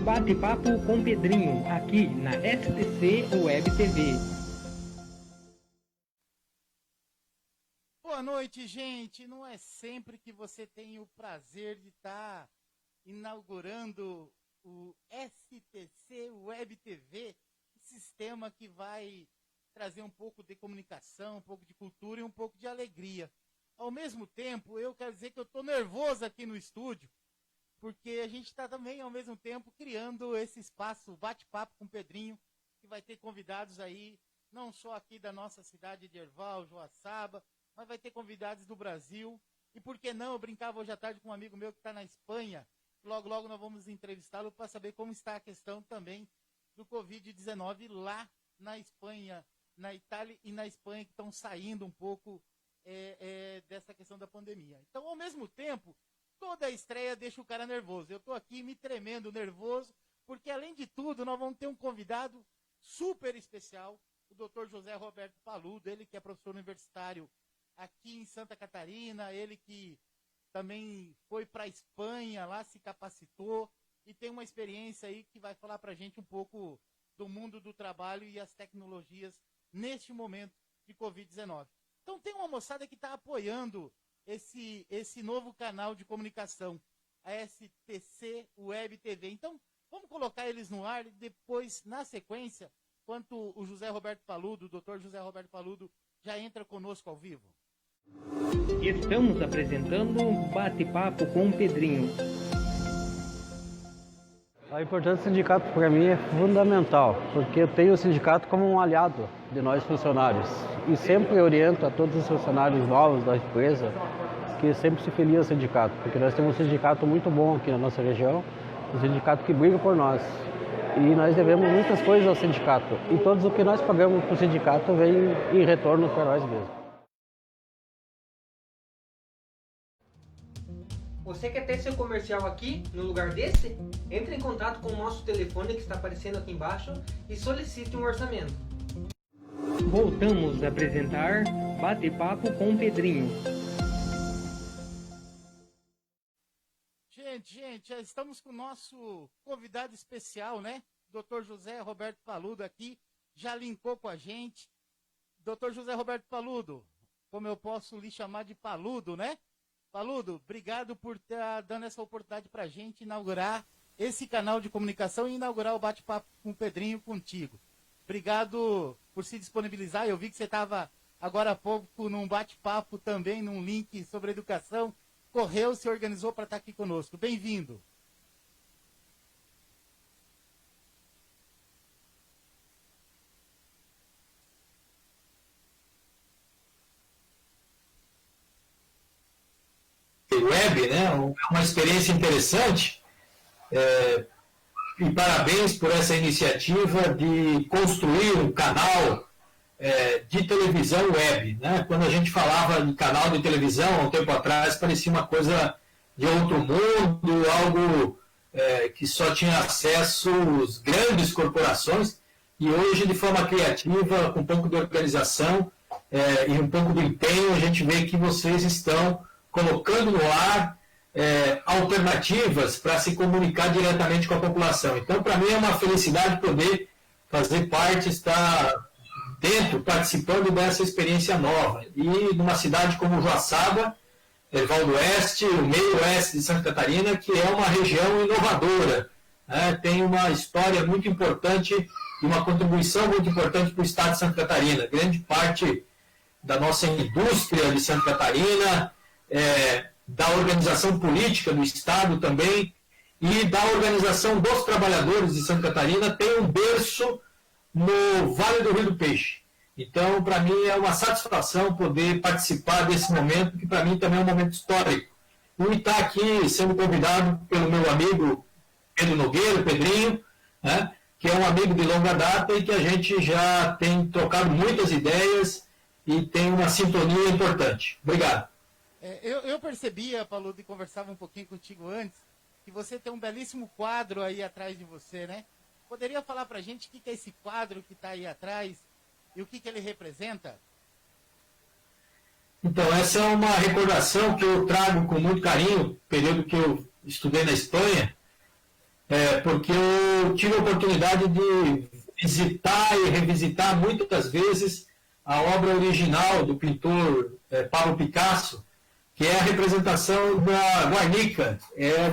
Bate-papo com Pedrinho, aqui na STC Web TV. Boa noite, gente. Não é sempre que você tem o prazer de estar inaugurando o STC Web TV, sistema que vai trazer um pouco de comunicação, um pouco de cultura e um pouco de alegria. Ao mesmo tempo, eu quero dizer que eu estou nervoso aqui no estúdio, porque a gente está também, ao mesmo tempo, criando esse espaço bate-papo com o Pedrinho, que vai ter convidados aí, não só aqui da nossa cidade de Herval, Joaçaba, mas vai ter convidados do Brasil. E por que não? Eu brincava hoje à tarde com um amigo meu que está na Espanha. Logo, logo nós vamos entrevistá-lo para saber como está a questão também do Covid-19 lá na Espanha, na Itália e na Espanha, que estão saindo um pouco dessa questão da pandemia. Então, ao mesmo tempo, toda a estreia deixa o cara nervoso. Eu estou aqui me tremendo nervoso, porque além de tudo, nós vamos ter um convidado super especial, o Dr. José Roberto Paludo, ele que é professor universitário aqui em Santa Catarina, ele que também foi para a Espanha, lá se capacitou e tem uma experiência aí que vai falar para a gente um pouco do mundo do trabalho e as tecnologias neste momento de Covid-19. Então tem uma moçada que está apoiando esse novo canal de comunicação, a STC Web TV. Então vamos colocar eles no ar e depois, na sequência, enquanto o José Roberto Paludo, o doutor José Roberto Paludo, já entra conosco ao vivo. Estamos apresentando um bate-papo com o Pedrinho. A importância do sindicato para mim é fundamental, porque eu tenho o sindicato como um aliado de nós funcionários e sempre oriento a todos os funcionários novos da empresa que sempre se filia ao sindicato, porque nós temos um sindicato muito bom aqui na nossa região, um sindicato que briga por nós e nós devemos muitas coisas ao sindicato e todos o que nós pagamos para o sindicato vem em retorno para nós mesmos. Você quer ter seu comercial aqui, no lugar desse? Entre em contato com o nosso telefone que está aparecendo aqui embaixo e solicite um orçamento. Voltamos a apresentar Bate-papo com Pedrinho. Gente, já estamos com o nosso convidado especial, né? Dr. José Roberto Paludo aqui, já linkou com a gente. Dr. José Roberto Paludo, como eu posso lhe chamar de Paludo, né? Paludo, obrigado por estar dando essa oportunidade para a gente inaugurar esse canal de comunicação e inaugurar o bate-papo com o Pedrinho contigo. Obrigado por se disponibilizar. Eu vi que você estava agora há pouco num bate-papo também, num link sobre educação. Correu, se organizou para estar aqui conosco. Bem-vindo. Web, né? Uma experiência interessante e parabéns por essa iniciativa de construir um canal de televisão web, né? Quando a gente falava de canal de televisão há um tempo atrás parecia uma coisa de outro mundo, algo que só tinha acesso as grandes corporações, e hoje de forma criativa, com um pouco de organização e um pouco de empenho, a gente vê que vocês estão colocando no ar alternativas para se comunicar diretamente com a população. Então, para mim é uma felicidade poder fazer parte, estar dentro, participando dessa experiência nova. E numa cidade como Joaçaba, Herval do Oeste, o meio oeste de Santa Catarina, que é uma região inovadora, né? Tem uma história muito importante e uma contribuição muito importante para o estado de Santa Catarina. Grande parte da nossa indústria de Santa Catarina, da organização política do Estado também e da organização dos trabalhadores de Santa Catarina tem um berço no Vale do Rio do Peixe. Então, para mim, é uma satisfação poder participar desse momento, que para mim também é um momento histórico. E estar aqui sendo convidado pelo meu amigo Pedro Nogueira, Pedrinho, né, que é um amigo de longa data e que a gente já tem trocado muitas ideias e tem uma sintonia importante. Obrigado. Eu percebia, Paludo, e conversava um pouquinho contigo antes, que você tem um belíssimo quadro aí atrás de você, né? Poderia falar pra gente o que é esse quadro que está aí atrás e o que ele representa? Então, essa é uma recordação que eu trago com muito carinho, período que eu estudei na Espanha. porque eu tive a oportunidade de visitar e revisitar muitas vezes a obra original do pintor Pablo Picasso, que é a representação da Guernica,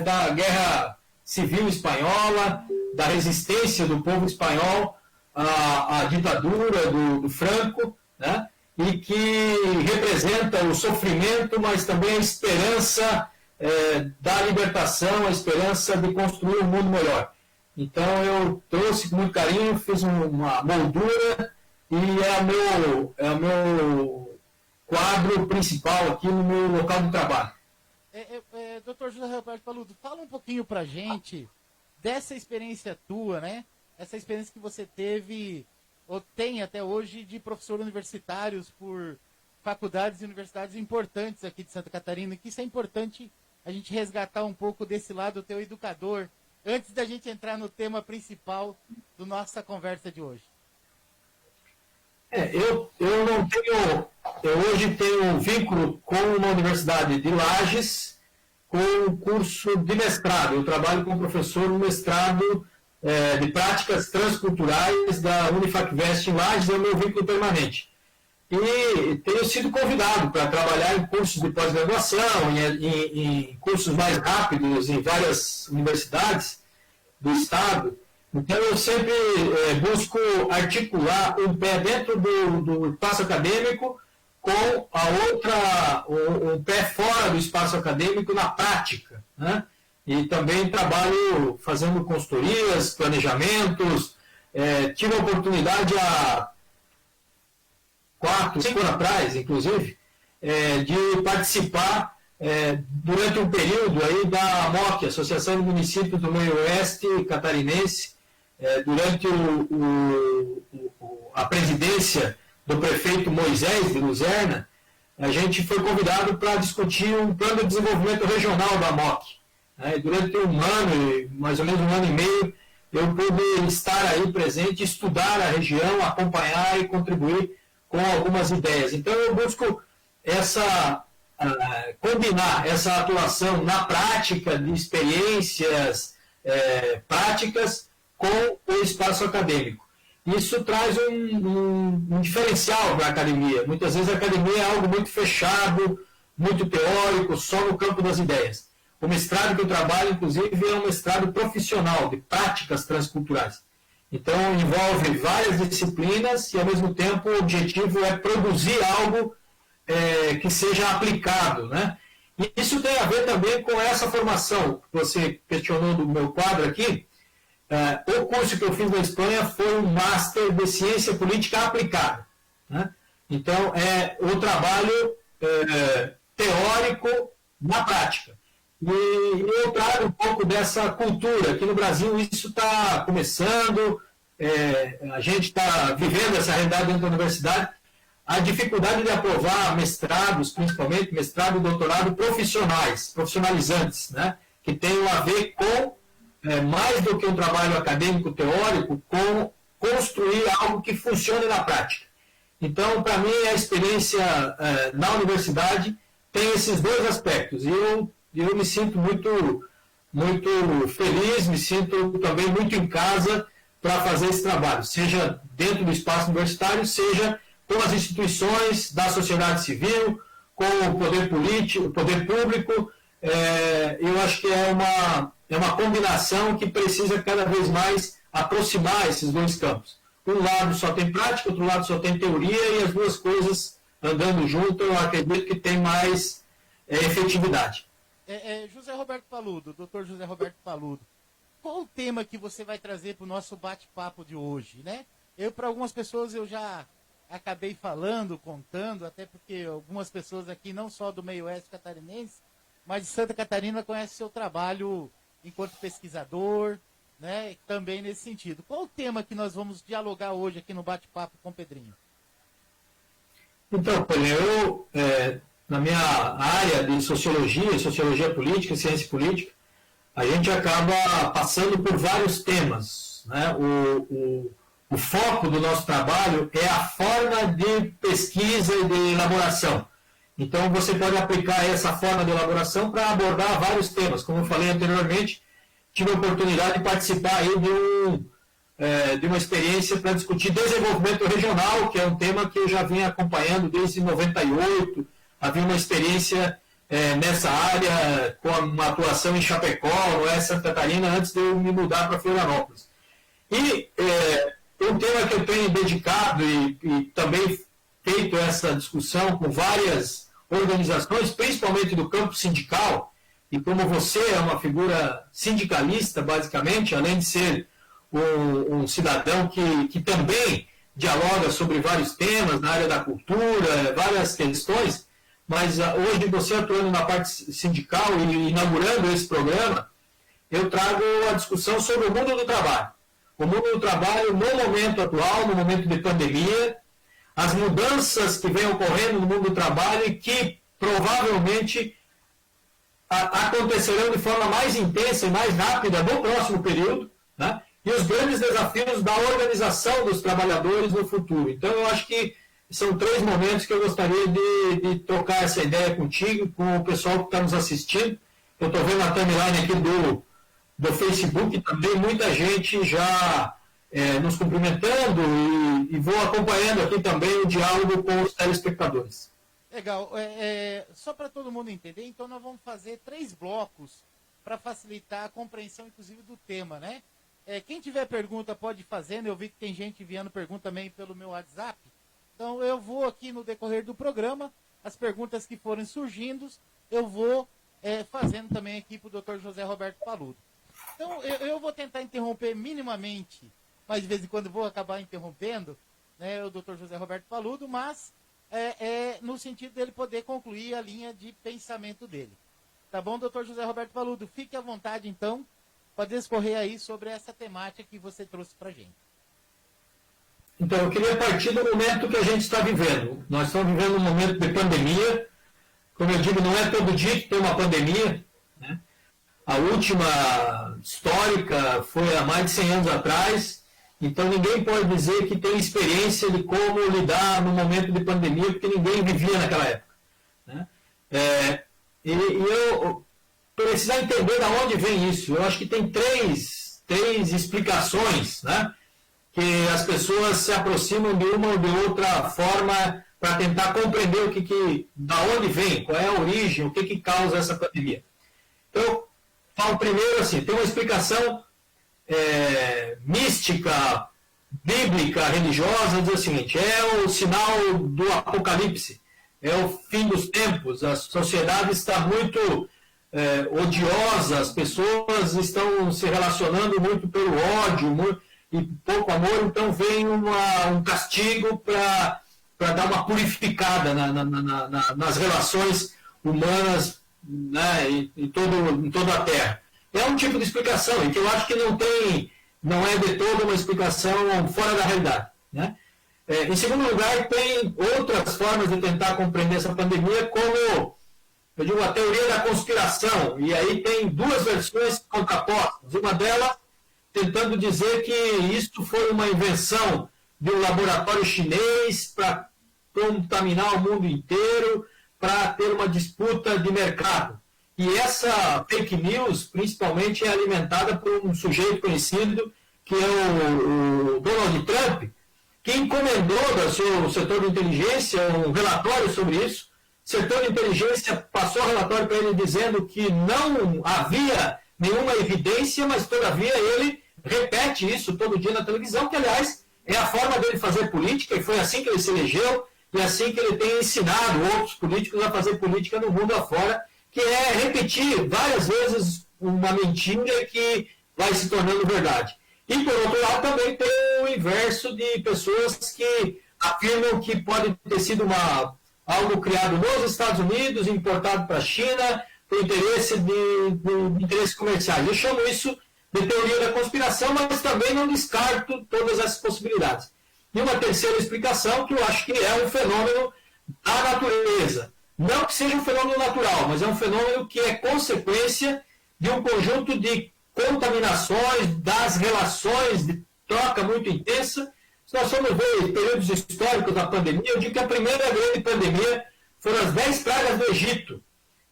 da Guerra Civil Espanhola, da resistência do povo espanhol à ditadura do Franco, né? E que representa o sofrimento, mas também a esperança da libertação, a esperança de construir um mundo melhor. Então eu trouxe com muito carinho, fiz uma moldura e é o meu quadro principal aqui no meu local de trabalho. Dr. José Roberto Paludo, fala um pouquinho pra gente dessa experiência tua, né? Essa experiência que você teve ou tem até hoje de professor universitários por faculdades e universidades importantes aqui de Santa Catarina, que isso é importante a gente resgatar um pouco desse lado teu educador, antes da gente entrar no tema principal da nossa conversa de hoje. Eu hoje tenho um vínculo com uma universidade de Lages, com um curso de mestrado. Eu trabalho como professor no mestrado de práticas transculturais da Unifacvest em Lages, é o meu vínculo permanente. E tenho sido convidado para trabalhar em cursos de pós-graduação, em cursos mais rápidos em várias universidades do Estado. Então, eu sempre busco articular um pé dentro do espaço acadêmico com um pé fora do espaço acadêmico na prática, né? E também trabalho fazendo consultorias, planejamentos. Tive a oportunidade há 4, 5 anos atrás, inclusive, de participar durante um período aí da AMOC, Associação de Municípios do Meio Oeste Catarinense, durante a presidência do prefeito Moisés de Luzerna. A gente foi convidado para discutir um plano de desenvolvimento regional da AMOC. Durante um ano, mais ou menos um ano e meio, eu pude estar aí presente, estudar a região, acompanhar e contribuir com algumas ideias. Então, eu busco combinar essa atuação na prática de experiências práticas com o espaço acadêmico. Isso traz um diferencial para a academia. Muitas vezes a academia é algo muito fechado, muito teórico, só no campo das ideias. O mestrado que eu trabalho, inclusive, é um mestrado profissional de práticas transculturais. Então, envolve várias disciplinas e, ao mesmo tempo, o objetivo é produzir algo que seja aplicado, né? E isso tem a ver também com essa formação que você questionou do meu quadro aqui. O curso que eu fiz na Espanha foi um Master de Ciência Política Aplicada, né? Então, é o trabalho teórico na prática. E eu trago um pouco dessa cultura. Aqui no Brasil isso está começando, a gente está vivendo essa realidade dentro da universidade. A dificuldade de aprovar mestrados, principalmente mestrado e doutorado profissionalizantes, né? Que tenham a ver com, mais do que um trabalho acadêmico teórico, com construir algo que funcione na prática. Então, para mim, a experiência na universidade tem esses dois aspectos. E eu me sinto muito, muito feliz, me sinto também muito em casa para fazer esse trabalho, seja dentro do espaço universitário, seja com as instituições da sociedade civil, com o poder político, o poder público. Eu acho que é uma combinação que precisa cada vez mais aproximar esses dois campos. Um lado só tem prática, outro lado só tem teoria, e as duas coisas andando junto, eu acredito que tem mais efetividade. José Roberto Paludo, Dr. José Roberto Paludo, qual o tema que você vai trazer para o nosso bate-papo de hoje, né? Para algumas pessoas eu já acabei falando, contando, até porque algumas pessoas aqui, não só do meio oeste catarinense, mas de Santa Catarina, conhecem seu trabalho enquanto pesquisador, né? Também nesse sentido. Qual o tema que nós vamos dialogar hoje aqui no bate-papo com o Pedrinho? Então, eu, na minha área de sociologia política, ciência política, a gente acaba passando por vários temas, né? O foco do nosso trabalho é a forma de pesquisa e de elaboração. Então, você pode aplicar essa forma de elaboração para abordar vários temas. Como eu falei anteriormente, tive a oportunidade de participar aí de uma experiência para discutir desenvolvimento regional, que é um tema que eu já vinha acompanhando desde 98. Havia uma experiência nessa área, com uma atuação em Chapecó, no oeste de Santa Catarina, antes de eu me mudar para Florianópolis. E um tema que eu tenho dedicado e também feito essa discussão com várias organizações, principalmente do campo sindical, e como você é uma figura sindicalista, basicamente, além de ser um cidadão que também dialoga sobre vários temas na área da cultura, várias questões, mas hoje você atuando na parte sindical e inaugurando esse programa, eu trago a discussão sobre o mundo do trabalho. O mundo do trabalho no momento atual, no momento de pandemia, as mudanças que vêm ocorrendo no mundo do trabalho e que provavelmente acontecerão de forma mais intensa e mais rápida no próximo período, né? E os grandes desafios da organização dos trabalhadores no futuro. Então, eu acho que são 3 momentos que eu gostaria de trocar essa ideia contigo, com o pessoal que está nos assistindo. Eu estou vendo a timeline aqui do Facebook, também muita gente já nos cumprimentando e vou acompanhando aqui também o diálogo com os telespectadores. Legal. Só para todo mundo entender, então nós vamos fazer 3 blocos para facilitar a compreensão, inclusive, do tema, né? Quem tiver pergunta pode ir fazendo. Eu vi que tem gente enviando pergunta também pelo meu WhatsApp. Então eu vou aqui no decorrer do programa, as perguntas que forem surgindo, eu vou fazendo também aqui para o Dr. José Roberto Paludo. Então eu vou tentar interromper minimamente, mas de vez em quando vou acabar interrompendo, né, o Dr. José Roberto Paludo, mas no sentido dele poder concluir a linha de pensamento dele. Tá bom, Dr. José Roberto Paludo? Fique à vontade, então, para discorrer aí sobre essa temática que você trouxe para a gente. Então, eu queria partir do momento que a gente está vivendo. Nós estamos vivendo um momento de pandemia. Como eu digo, não é todo dia que tem uma pandemia, né? A última histórica foi há mais de 100 anos atrás. Então, ninguém pode dizer que tem experiência de como lidar no momento de pandemia, porque ninguém vivia naquela época, né? E eu preciso entender de onde vem isso. Eu acho que tem três explicações, né, que as pessoas se aproximam de uma ou de outra forma para tentar compreender da onde vem, qual é a origem, o que causa essa pandemia. Então, eu falo primeiro assim, tem uma explicação mística, bíblica, religiosa, diz o seguinte: é o sinal do apocalipse, é o fim dos tempos, a sociedade está muito odiosa, as pessoas estão se relacionando muito pelo ódio e pouco amor, então vem um castigo para dar uma purificada nas relações humanas, né, em toda a Terra. É um tipo de explicação, e que eu acho que não é de toda uma explicação fora da realidade, né? Em segundo lugar, tem outras formas de tentar compreender essa pandemia, como, eu digo, a teoria da conspiração, e aí tem 2 versões contrapostas. Uma delas tentando dizer que isso foi uma invenção de um laboratório chinês para contaminar o mundo inteiro, para ter uma disputa de mercado. E essa fake news, principalmente, é alimentada por um sujeito conhecido, que é o Donald Trump, que encomendou do seu setor de inteligência um relatório sobre isso. O setor de inteligência passou o relatório para ele dizendo que não havia nenhuma evidência, mas todavia ele repete isso todo dia na televisão, que aliás é a forma dele fazer política, e foi assim que ele se elegeu, e assim que ele tem ensinado outros políticos a fazer política no mundo afora, que é repetir várias vezes uma mentira que vai se tornando verdade. E, por outro lado, também tem o inverso de pessoas que afirmam que pode ter sido algo criado nos Estados Unidos, importado para a China, por interesses comerciais. Eu chamo isso de teoria da conspiração, mas também não descarto todas essas possibilidades. E uma terceira explicação, que eu acho que é um fenômeno da natureza. Não que seja um fenômeno natural, mas é um fenômeno que é consequência de um conjunto de contaminações, das relações de troca muito intensa. Se nós formos ver períodos históricos da pandemia, eu digo que a primeira grande pandemia foram as 10 pragas do Egito,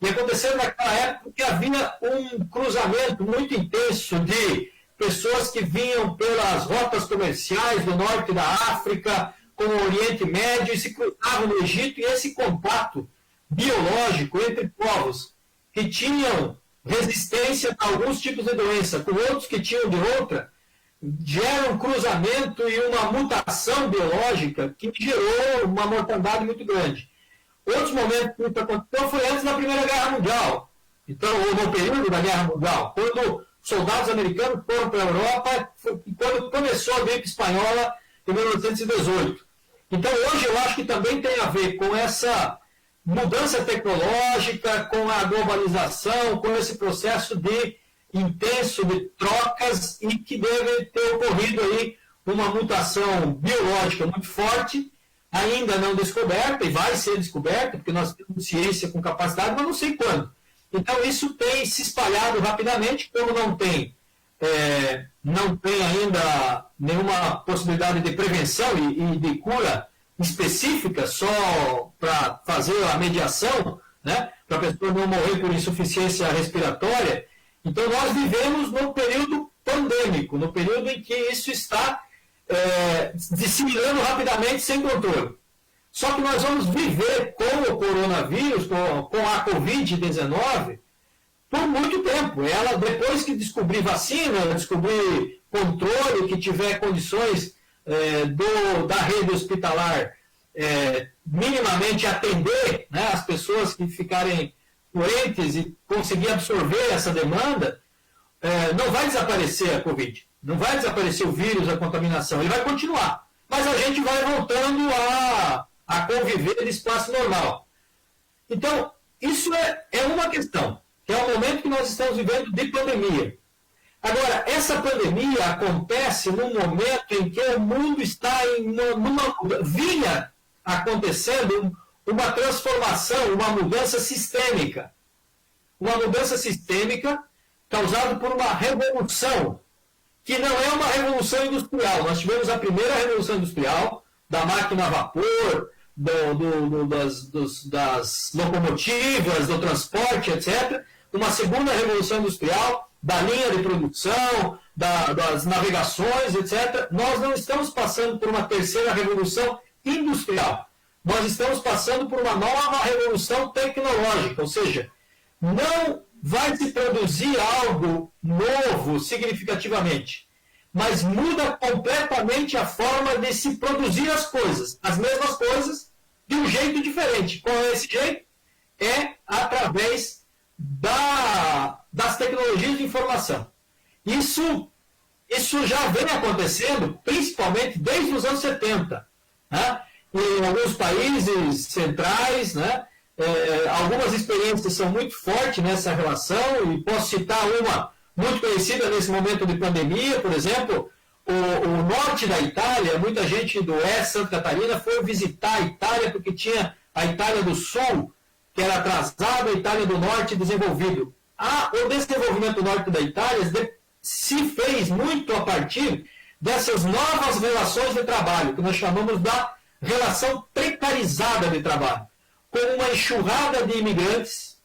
E aconteceram naquela época porque havia um cruzamento muito intenso de pessoas que vinham pelas rotas comerciais do norte da África, com o Oriente Médio, e se cruzavam no Egito, e esse contato biológico entre povos que tinham resistência a alguns tipos de doença, com outros que tinham de outra, gera um cruzamento e uma mutação biológica que gerou uma mortandade muito grande. Outros momentos que isso aconteceu foi antes da Primeira Guerra Mundial. Então, no período da Guerra Mundial, quando soldados americanos foram para a Europa, quando começou a gripe espanhola em 1918. Então, hoje eu acho que também tem a ver com essa mudança tecnológica, com a globalização, com esse processo de intenso de trocas, e que deve ter ocorrido aí uma mutação biológica muito forte, ainda não descoberta, e vai ser descoberta, porque nós temos ciência com capacidade, mas não sei quando. Então, isso tem se espalhado rapidamente, como não tem ainda nenhuma possibilidade de prevenção e de cura específica, só para fazer a mediação, né, para a pessoa não morrer por insuficiência respiratória. Então, nós vivemos num período pandêmico, no período em que isso está disseminando rapidamente, sem controle. Só que nós vamos viver com o coronavírus, com a Covid-19, por muito tempo. Ela, depois que descobrir vacina, descobrir controle, que tiver condições da rede hospitalar minimamente atender, né, as pessoas que ficarem doentes e conseguir absorver essa demanda, não vai desaparecer a Covid, não vai desaparecer o vírus, a contaminação, ele vai continuar. Mas a gente vai voltando a conviver de espaço normal. Então, isso é uma questão, que é o momento que nós estamos vivendo de pandemia. Agora, essa pandemia acontece num momento em que o mundo está vinha acontecendo uma transformação, uma mudança sistêmica. Uma mudança sistêmica causada por uma revolução, que não é uma revolução industrial. Nós tivemos a primeira revolução industrial, da máquina a vapor, das locomotivas, do transporte, etc. Uma segunda revolução industrial, da linha de produção, das navegações, etc. Nós não estamos passando por uma terceira revolução industrial. Nós estamos passando por uma nova revolução tecnológica, ou seja, não vai se produzir algo novo significativamente, mas muda completamente a forma de se produzir as coisas, as mesmas coisas, de um jeito diferente. Qual é esse jeito? É através das tecnologias de informação. Isso já vem acontecendo, principalmente desde os anos 70, né? Em alguns países centrais, né? Algumas experiências são muito fortes nessa relação, e posso citar uma muito conhecida nesse momento de pandemia, por exemplo, o norte da Itália. Muita gente do oeste, Santa Catarina, foi visitar a Itália porque tinha a Itália do Sul, que era atrasada, a Itália do Norte desenvolvido. O desenvolvimento do norte da Itália se fez muito a partir dessas novas relações de trabalho, que nós chamamos da relação precarizada de trabalho, com uma enxurrada de imigrantes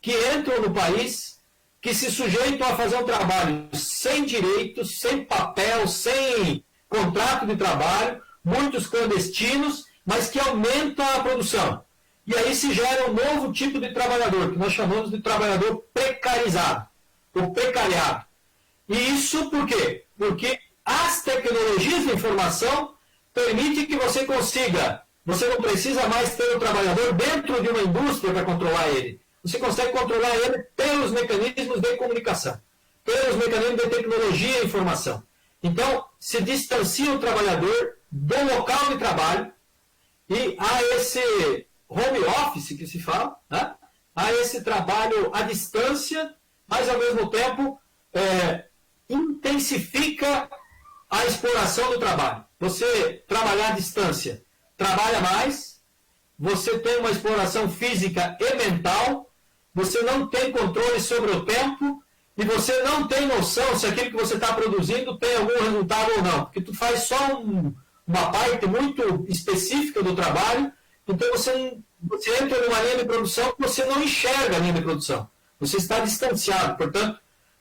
que entram no país, que se sujeitam a fazer um trabalho sem direitos, sem papel, sem contrato de trabalho, muitos clandestinos, mas que aumentam a produção. E aí se gera um novo tipo de trabalhador, que nós chamamos de trabalhador precarizado, o precariado. E isso por quê? Porque as tecnologias de informação permitem que você consiga, você não precisa mais ter o trabalhador dentro de uma indústria para controlar ele. Você consegue controlar ele pelos mecanismos de comunicação, pelos mecanismos de tecnologia e informação. Então, se distancia o trabalhador do local de trabalho, e há esse home office que se fala, né? Há esse trabalho à distância, mas ao mesmo tempo intensifica a exploração do trabalho. Você trabalhar à distância, trabalha mais, você tem uma exploração física e mental, você não tem controle sobre o tempo, e você não tem noção se aquilo que você está produzindo tem algum resultado ou não, porque tu faz só uma parte muito específica do trabalho, então você você entra numa linha de produção que você não enxerga a linha de produção. Você está distanciado, portanto,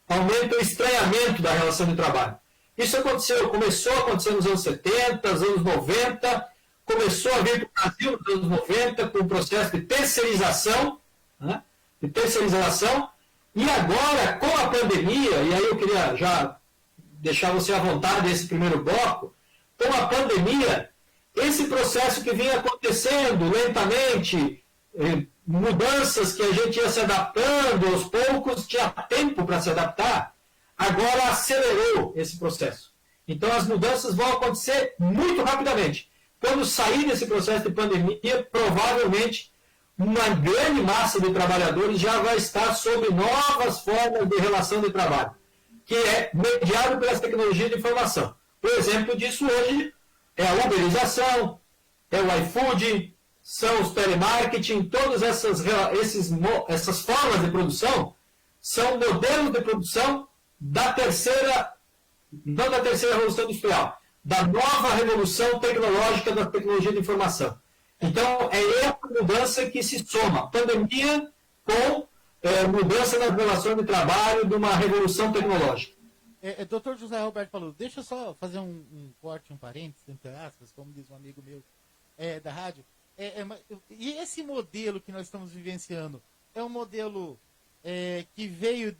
aumenta o estranhamento da relação de trabalho. Isso começou a acontecer nos anos 70, nos anos 90, começou a vir para o Brasil nos anos 90 com o processo de terceirização, né? E agora, com a pandemia, e aí eu queria já deixar você à vontade desse primeiro bloco, com a pandemia, esse processo que vinha acontecendo lentamente, mudanças que a gente ia se adaptando aos poucos, tinha tempo para se adaptar, agora acelerou esse processo. Então as mudanças vão acontecer muito rapidamente. Quando sair desse processo de pandemia, provavelmente uma grande massa de trabalhadores já vai estar sob novas formas de relação de trabalho, que é mediado pelas tecnologias de informação. O exemplo disso hoje é a uberização, é o iFood, são os telemarketing, todas essas formas de produção são modelos de produção da terceira, não da terceira revolução industrial, da nova revolução tecnológica da tecnologia de informação. Então, é essa mudança que se soma, pandemia com mudança nas relações de trabalho de uma revolução tecnológica. Dr. José Roberto falou, deixa eu só fazer um corte, um parênteses, entre aspas, como diz um amigo meu da rádio. E esse modelo que nós estamos vivenciando é um modelo que veio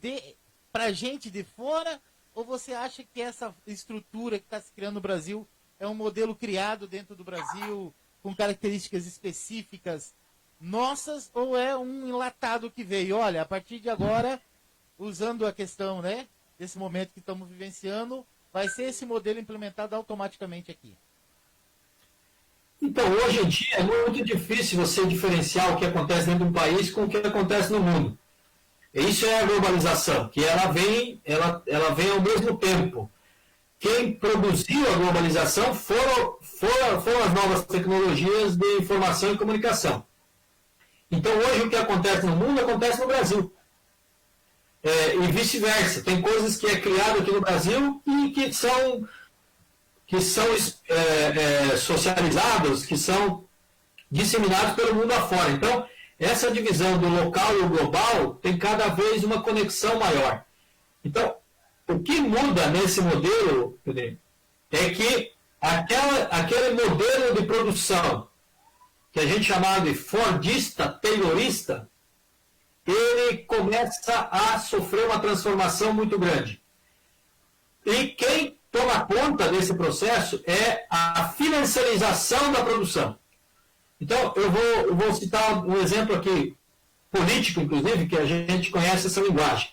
para gente de fora, ou você acha que essa estrutura que está se criando no Brasil é um modelo criado dentro do Brasil com características específicas nossas, ou é um enlatado que veio? Olha, a partir de agora, usando a questão, né, desse momento que estamos vivenciando, vai ser esse modelo implementado automaticamente aqui. Então, hoje em dia é muito difícil você diferenciar o que acontece dentro de um país com o que acontece no mundo. Isso é a globalização, que ela vem ao mesmo tempo. Quem produziu a globalização foram as novas tecnologias de informação e comunicação. Então, hoje o que acontece no mundo acontece no Brasil. E vice-versa. Tem coisas que é criado aqui no Brasil e que são socializados, que são disseminados pelo mundo afora. Então, essa divisão do local e o global tem cada vez uma conexão maior. Então, o que muda nesse modelo é que aquele modelo de produção que a gente chamava de fordista, taylorista, ele começa a sofrer uma transformação muito grande. E quem toma conta desse processo é a financiarização da produção. Então, eu vou citar um exemplo aqui, político, inclusive, que a gente conhece essa linguagem.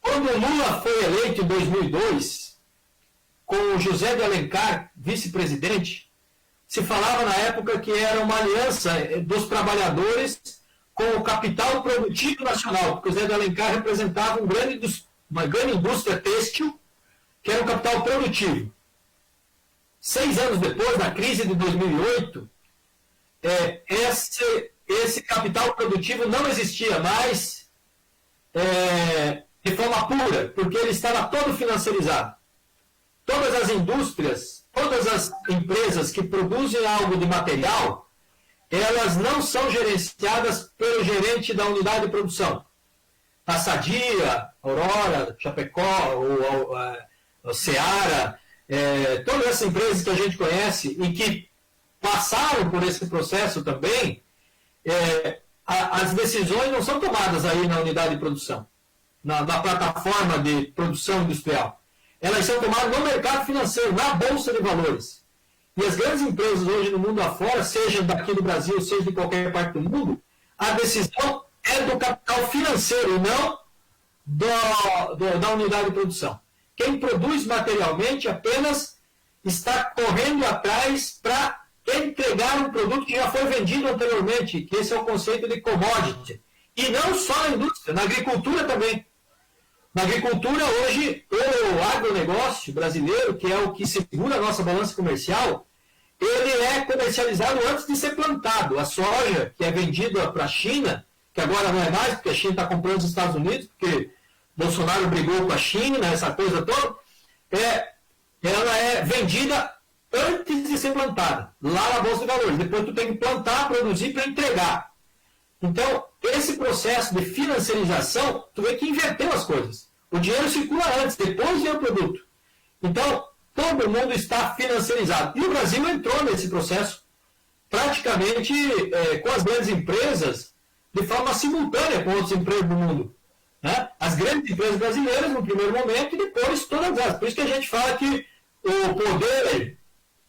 Quando o Lula foi eleito em 2002, com o José de Alencar, vice-presidente, se falava na época que era uma aliança dos trabalhadores com o capital produtivo nacional, porque o José de Alencar representava uma grande indústria têxtil, que era um capital produtivo. 6 anos depois, na crise de 2008, esse capital produtivo não existia mais de forma pura, porque ele estava todo financiarizado. Todas as indústrias, todas as empresas que produzem algo de material, elas não são gerenciadas pelo gerente da unidade de produção. A Sadia, Aurora, Chapecó, o Seara, todas essas empresas que a gente conhece e que passaram por esse processo também, as decisões não são tomadas aí na unidade de produção, na plataforma de produção industrial. Elas são tomadas no mercado financeiro, na Bolsa de Valores. E as grandes empresas hoje no mundo afora, seja daqui do Brasil, seja de qualquer parte do mundo, a decisão é do capital financeiro e não da unidade de produção. Quem produz materialmente apenas está correndo atrás para entregar um produto que já foi vendido anteriormente, que esse é o conceito de commodity. E não só na indústria, na agricultura também. Na agricultura, hoje, o agronegócio brasileiro, que é o que segura a nossa balança comercial, ele é comercializado antes de ser plantado. A soja, que é vendida para a China, que agora não é mais, porque a China está comprando os Estados Unidos, porque Bolsonaro brigou com a China, essa coisa toda, ela é vendida antes de ser plantada, lá na Bolsa de Valores. Depois tu tem que plantar, produzir para entregar. Então, esse processo de financiarização, tu vê que inverteu as coisas. O dinheiro circula antes, depois vem o produto. Então, todo mundo está financiarizado. E o Brasil entrou nesse processo praticamente com as grandes empresas de forma simultânea com outras empresas do mundo. Né? As grandes empresas brasileiras no primeiro momento e depois todas elas. Por isso que a gente fala que o poder,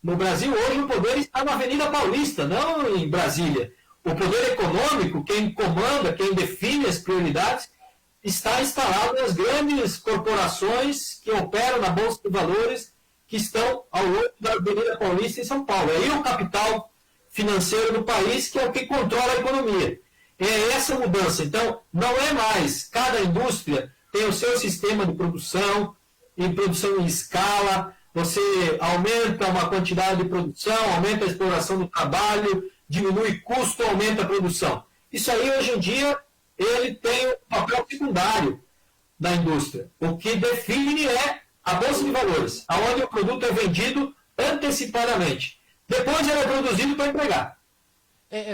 no Brasil hoje, o poder está na Avenida Paulista, não em Brasília. O poder econômico, quem comanda, quem define as prioridades, está instalado nas grandes corporações que operam na Bolsa de Valores, que estão ao longo da Avenida Paulista em São Paulo. Aí o capital financeiro do país que é o que controla a economia. É essa mudança. Então, não é mais. Cada indústria tem o seu sistema de produção, em produção em escala. Você aumenta uma quantidade de produção, aumenta a exploração do trabalho, diminui custo, aumenta a produção. Isso aí, hoje em dia, ele tem um papel secundário na indústria. O que define é a Bolsa de Valores, onde o produto é vendido antecipadamente. Depois ele é produzido para entregar.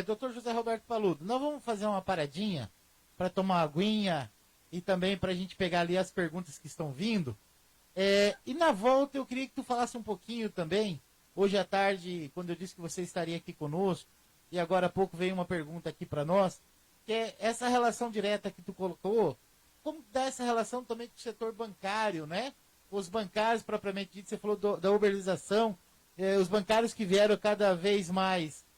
Dr. José Roberto Paludo, nós vamos fazer uma paradinha para tomar uma aguinha e também para a gente pegar ali as perguntas que estão vindo. E na volta eu queria que tu falasse um pouquinho também, hoje à tarde, quando eu disse que você estaria aqui conosco, e agora há pouco veio uma pergunta aqui para nós, que é essa relação direta que tu colocou, como dá essa relação também com o setor bancário, né? Os bancários, propriamente dito, você falou da uberização, os bancários que vieram cada vez mais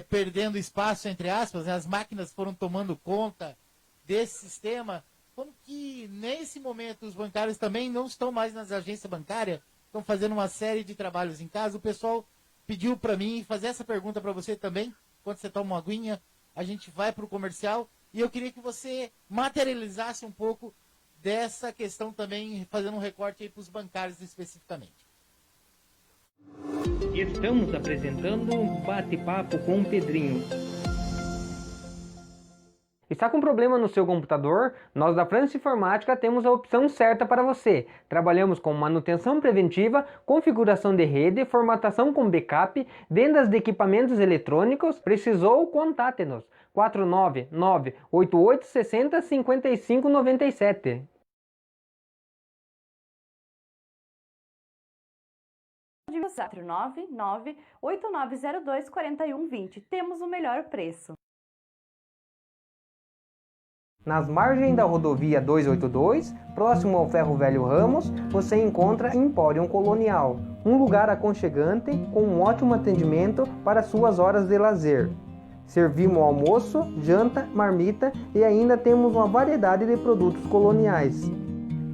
perdendo espaço, entre aspas, né? As máquinas foram tomando conta desse sistema. Como que, nesse momento, os bancários também não estão mais nas agências bancárias, estão fazendo uma série de trabalhos em casa? O pessoal pediu para mim fazer essa pergunta para você também, quando você toma uma aguinha, a gente vai para o comercial, e eu queria que você materializasse um pouco dessa questão também, fazendo um recorte aí para os bancários especificamente. Estamos apresentando um bate-papo com o Pedrinho. Está com problema no seu computador? Nós da França Informática temos a opção certa para você. Trabalhamos com manutenção preventiva, configuração de rede, formatação com backup, vendas de equipamentos eletrônicos. Precisou? Contate-nos. 499-8860-5597. De 499-8902-4120. Temos o melhor preço. Nas margens da rodovia 282, próximo ao Ferro Velho Ramos, você encontra Empório Colonial, um lugar aconchegante com um ótimo atendimento para suas horas de lazer. Servimos almoço, janta, marmita e ainda temos uma variedade de produtos coloniais.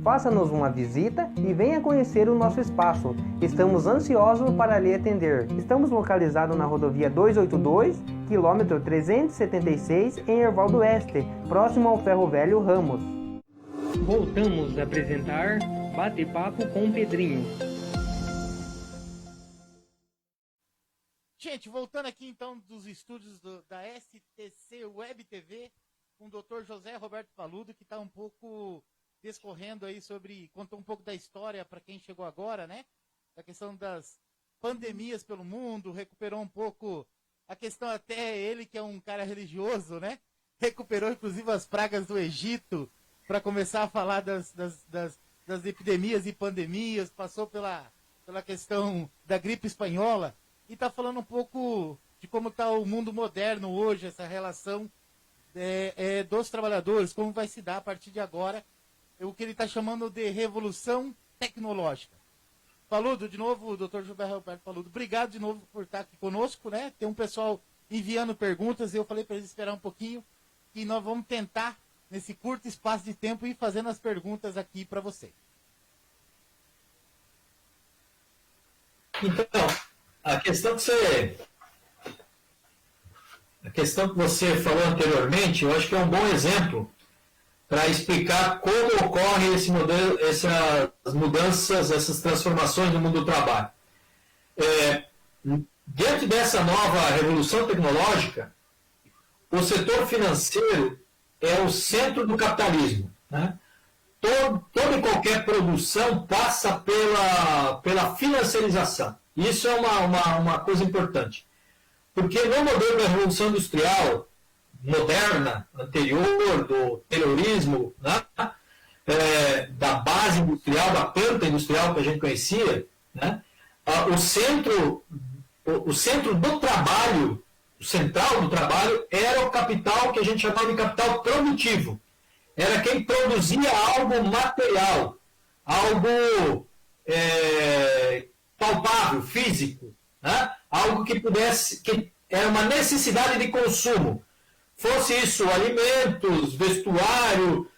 Faça-nos uma visita e venha conhecer o nosso espaço. Estamos ansiosos para lhe atender. Estamos localizados na rodovia 282, quilômetro 376, em Herval do Oeste, próximo ao Ferro Velho Ramos. Voltamos a apresentar Bate-Papo com o Pedrinho. Gente, voltando aqui então dos estúdios da STC Web TV, com o Dr. José Roberto Paludo, que está um pouco discorrendo aí contou um pouco da história para quem chegou agora, né? Da questão das pandemias pelo mundo, recuperou um pouco a questão, até ele que é um cara religioso, né? Recuperou inclusive as pragas do Egito para começar a falar das epidemias e pandemias, passou pela questão da gripe espanhola e está falando um pouco de como está o mundo moderno hoje, essa relação dos trabalhadores, como vai se dar a partir de agora, o que ele está chamando de revolução tecnológica. Paludo, de novo, o Dr. Gilberto Roberto Paludo, obrigado de novo por estar aqui conosco, né? Tem um pessoal enviando perguntas, eu falei para eles esperar um pouquinho, e nós vamos tentar, nesse curto espaço de tempo, ir fazendo as perguntas aqui para você. Então, a questão que você falou anteriormente, eu acho que é um bom exemplo para explicar como ocorrem essas mudanças, essas transformações no mundo do trabalho. Dentro dessa nova revolução tecnológica, o setor financeiro é o centro do capitalismo, né? Toda e qualquer produção passa pela financiarização. Isso é uma coisa importante. Porque no modelo da Revolução Industrial moderna, anterior, do terrorismo, né? Da base industrial, da planta industrial que a gente conhecia, né? O centro do trabalho, o central do trabalho, era o capital que a gente chamava de capital produtivo. Era quem produzia algo material, algo palpável, físico, né? Algo que era uma necessidade de consumo. Fosse isso alimentos, vestuário,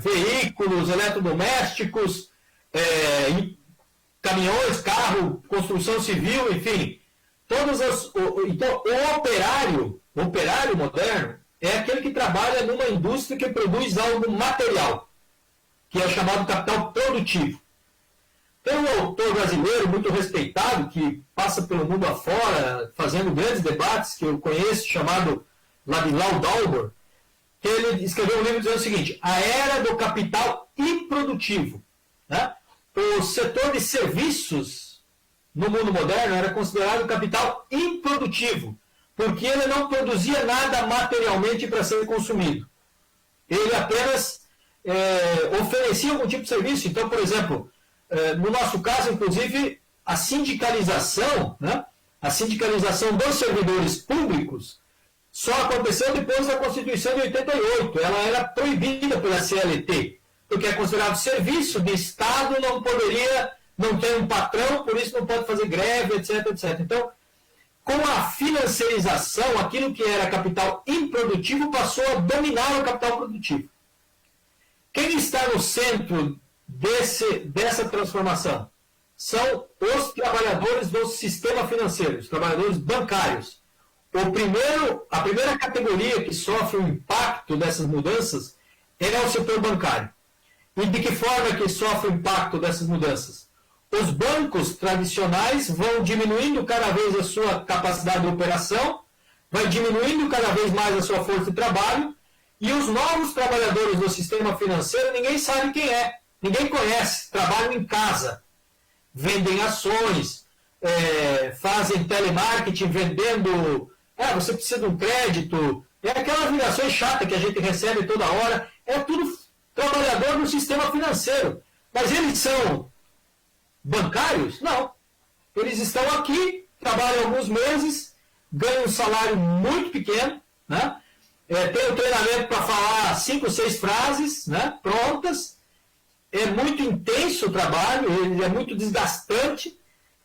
veículos, eletrodomésticos, caminhões, carro, construção civil, enfim. Então, o operário moderno é aquele que trabalha numa indústria que produz algo material, que é chamado capital produtivo. Tem um autor brasileiro muito respeitado, que passa pelo mundo afora, fazendo grandes debates, que eu conheço, chamado Ladislau Dalmor, que ele escreveu um livro dizendo o seguinte: a era do capital improdutivo. Né? O setor de serviços no mundo moderno era considerado capital improdutivo, porque ele não produzia nada materialmente para ser consumido. Ele apenas oferecia algum tipo de serviço. Então, por exemplo, no nosso caso, inclusive, a sindicalização, né? A sindicalização dos servidores públicos só aconteceu depois da Constituição de 88. Ela era proibida pela CLT, porque é considerado serviço de Estado, não tem um patrão, por isso não pode fazer greve, etc, etc. Então, com a financiarização, aquilo que era capital improdutivo passou a dominar o capital produtivo. Quem está no centro dessa transformação são os trabalhadores do sistema financeiro, os trabalhadores bancários. A primeira categoria que sofre o impacto dessas mudanças é o setor bancário. E de que forma que sofre o impacto dessas mudanças? Os bancos tradicionais vão diminuindo cada vez a sua capacidade de operação, vai diminuindo cada vez mais a sua força de trabalho, e os novos trabalhadores do sistema financeiro, ninguém sabe quem é, ninguém conhece, trabalham em casa, vendem ações, fazem telemarketing vendendo, você precisa de um crédito, aquelas ligações chatas que a gente recebe toda hora, é tudo trabalhador do sistema financeiro. Mas eles são bancários? Não. Eles estão aqui, trabalham alguns meses, ganham um salário muito pequeno, né? Tem um treinamento para falar 5 ou 6 frases, né, prontas. É muito intenso o trabalho, ele é muito desgastante,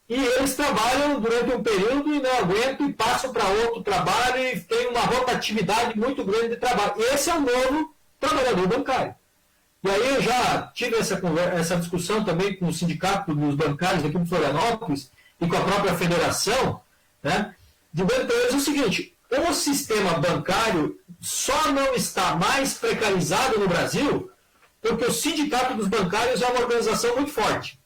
e eles trabalham durante um período e não aguentam e passam para outro trabalho e tem uma rotatividade muito grande de trabalho. E esse é o novo trabalhador bancário. E aí eu já tive essa discussão também com o sindicato dos bancários aqui de Florianópolis e com a própria federação, né, dizendo para eles o seguinte: o sistema bancário só não está mais precarizado no Brasil porque o Sindicato dos Bancários é uma organização muito forte.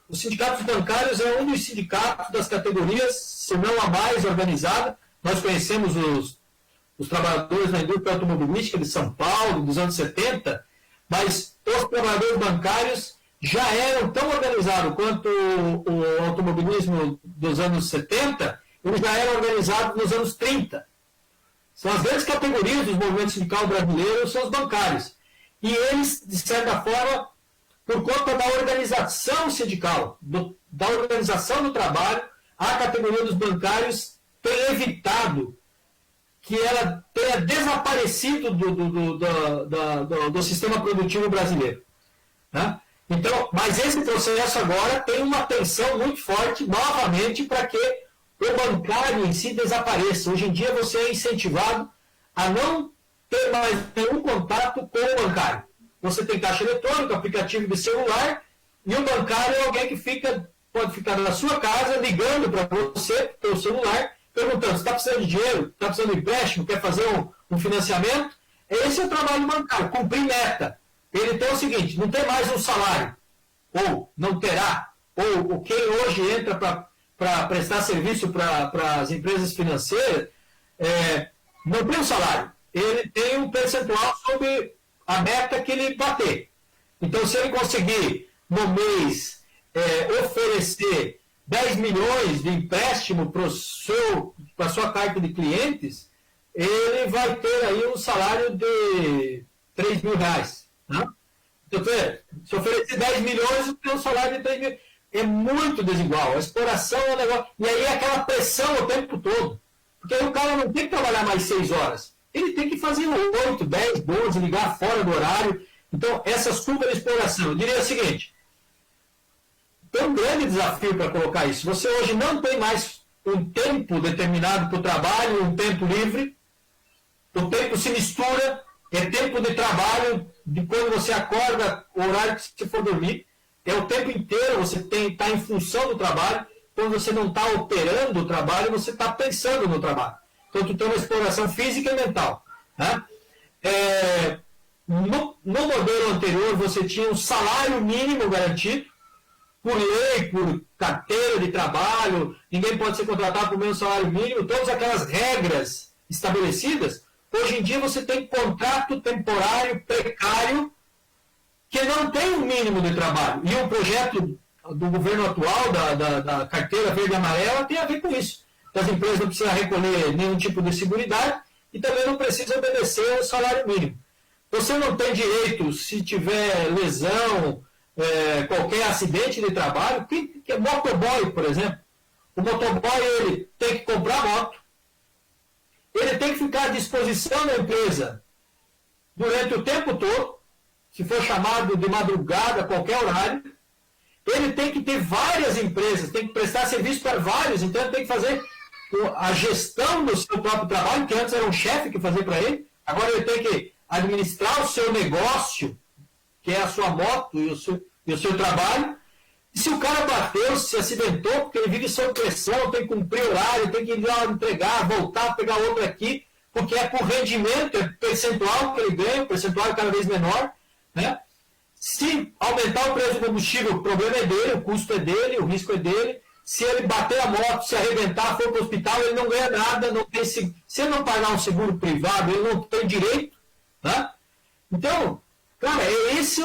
O Sindicato dos Bancários é um dos sindicatos das categorias, se não a mais organizada. Nós conhecemos os trabalhadores na indústria automobilística de São Paulo, dos anos 70, mas os trabalhadores bancários já eram tão organizados quanto o automobilismo dos anos 70, eles já eram organizados nos anos 30. São as grandes categorias dos movimentos sindicais brasileiros, são os bancários. E eles, de certa forma, por conta da organização sindical, da organização do trabalho, a categoria dos bancários tem evitado que ela tenha desaparecido do sistema produtivo brasileiro. Né? Então, mas esse processo agora tem uma tensão muito forte, novamente, para que o bancário em si desapareça. Hoje em dia você é incentivado a não ter mais nenhum contato com o bancário. Você tem caixa eletrônica, aplicativo de celular, e o bancário é alguém que pode ficar na sua casa ligando para você, pelo celular, perguntando: você está precisando de dinheiro? Está precisando de empréstimo? Quer fazer um financiamento? Esse é o trabalho bancário, cumprir meta. Ele tem o seguinte: não tem mais um salário, ou não terá, ou quem hoje entra para prestar serviço para as empresas financeiras, não tem um salário. Ele tem um percentual sobre a meta que ele bater. Então, se ele conseguir, no mês, oferecer 10 milhões de empréstimo para a sua carta de clientes, ele vai ter aí um salário de 3 mil reais. Né? Então, se oferecer 10 milhões, tem um salário de 3 mil. É muito desigual. A exploração é um negócio. E aí é aquela pressão o tempo todo. Porque aí o cara não tem que trabalhar mais 6 horas. Ele tem que fazer 8, 10, 12, ligar fora do horário. Então, essa superexploração. Eu diria o seguinte: tem um grande desafio para colocar isso. Você hoje não tem mais um tempo determinado para o trabalho, um tempo livre. O tempo se mistura. É tempo de trabalho, de quando você acorda, o horário que você for dormir. É o tempo inteiro, você está em função do trabalho. Quando você não está operando o trabalho, você está pensando no trabalho. Então, tu tem uma exploração física e mental. Né? No modelo anterior, você tinha um salário mínimo garantido, por lei, por carteira de trabalho, ninguém pode ser contratado por menos salário mínimo, todas aquelas regras estabelecidas. Hoje em dia, você tem contrato temporário, precário, que não tem um mínimo de trabalho. E o projeto do governo atual, da carteira verde e amarela, tem a ver com isso. As empresas não precisam recolher nenhum tipo de seguridade e também não precisam obedecer ao salário mínimo. Você não tem direito, se tiver lesão, qualquer acidente de trabalho, que é motoboy, por exemplo. O motoboy ele tem que comprar moto, ele tem que ficar à disposição da empresa durante o tempo todo, se for chamado de madrugada, a qualquer horário. Ele tem que ter várias empresas, tem que prestar serviço para vários, então ele tem que fazer a gestão do seu próprio trabalho, que antes era um chefe que fazia para ele, agora ele tem que administrar o seu negócio, que é a sua moto e o seu trabalho. E se o cara bateu, se acidentou, porque ele vive sob pressão, tem que cumprir horário, tem que ir lá entregar, voltar, pegar outro aqui, porque é por rendimento, é percentual que ele ganha, o percentual é cada vez menor. Né? Se aumentar o preço do combustível, o problema é dele, o custo é dele, o risco é dele. Se ele bater a moto, se arrebentar, for para o hospital, ele não ganha nada, não tem se ele não pagar um seguro privado, ele não tem direito. Né? Então, cara, isso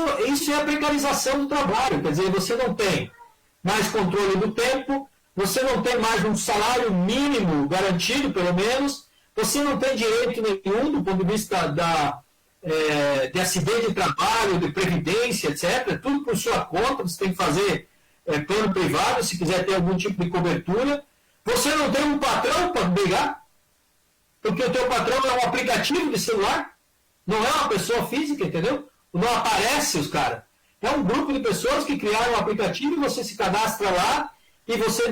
é a precarização do trabalho. Quer dizer, você não tem mais controle do tempo, você não tem mais um salário mínimo garantido, pelo menos, você não tem direito nenhum do ponto de vista de acidente de trabalho, de previdência, etc. Tudo por sua conta, você tem que fazer plano privado, se quiser ter algum tipo de cobertura. Você não tem um patrão para brigar, porque o teu patrão é um aplicativo de celular, não é uma pessoa física, entendeu? Não aparece os caras. É um grupo de pessoas que criaram um aplicativo e você se cadastra lá e você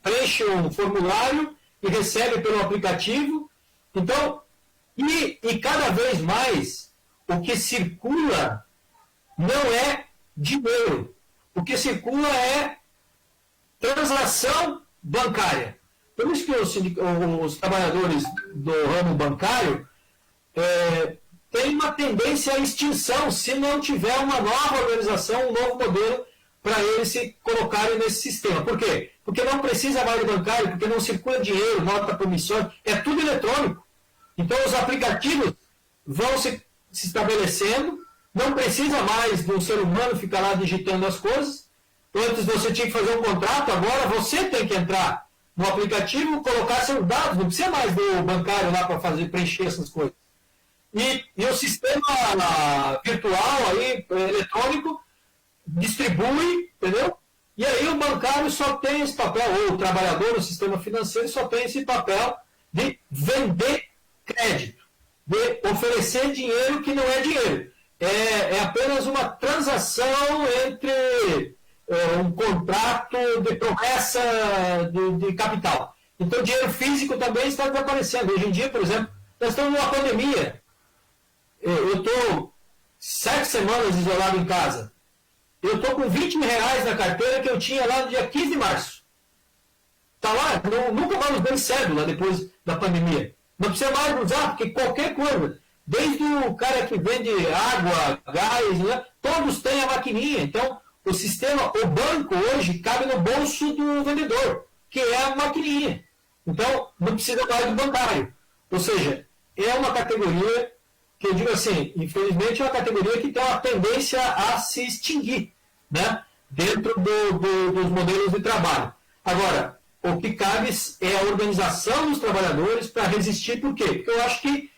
preenche um formulário e recebe pelo aplicativo. Então, e cada vez mais, o que circula não é dinheiro. O que circula é transação bancária. Por isso que os trabalhadores do ramo bancário têm uma tendência à extinção se não tiver uma nova organização, um novo modelo para eles se colocarem nesse sistema. Por quê? Porque não precisa mais de bancário, porque não circula dinheiro, nota promissória, é tudo eletrônico. Então os aplicativos vão se estabelecendo, não precisa mais de um ser humano ficar lá digitando as coisas. Antes você tinha que fazer um contrato, agora você tem que entrar no aplicativo, colocar seus dados, não precisa mais do bancário lá para preencher essas coisas. E o sistema virtual aí, eletrônico, distribui, entendeu? E aí o bancário só tem esse papel, ou o trabalhador no sistema financeiro só tem esse papel de vender crédito, de oferecer dinheiro que não é dinheiro. É apenas uma transação entre um contrato de promessa de capital. Então o dinheiro físico também está desaparecendo. Hoje em dia, por exemplo, nós estamos numa pandemia. Eu estou 7 semanas isolado em casa. Eu estou com 20 mil reais na carteira que eu tinha lá no dia 15 de março. Está lá, nunca mais nos deu cédula depois da pandemia. Não precisa mais usar, porque qualquer coisa, desde o cara que vende água, gás, né, todos têm a maquininha. Então, o banco hoje cabe no bolso do vendedor, que é a maquininha. Então, não precisa mais do bancário. Ou seja, é uma categoria que eu digo assim, infelizmente é uma categoria que tem uma tendência a se extinguir. Né? dentro dos modelos de trabalho. Agora, o que cabe é a organização dos trabalhadores para resistir. Por quê? Porque eu acho que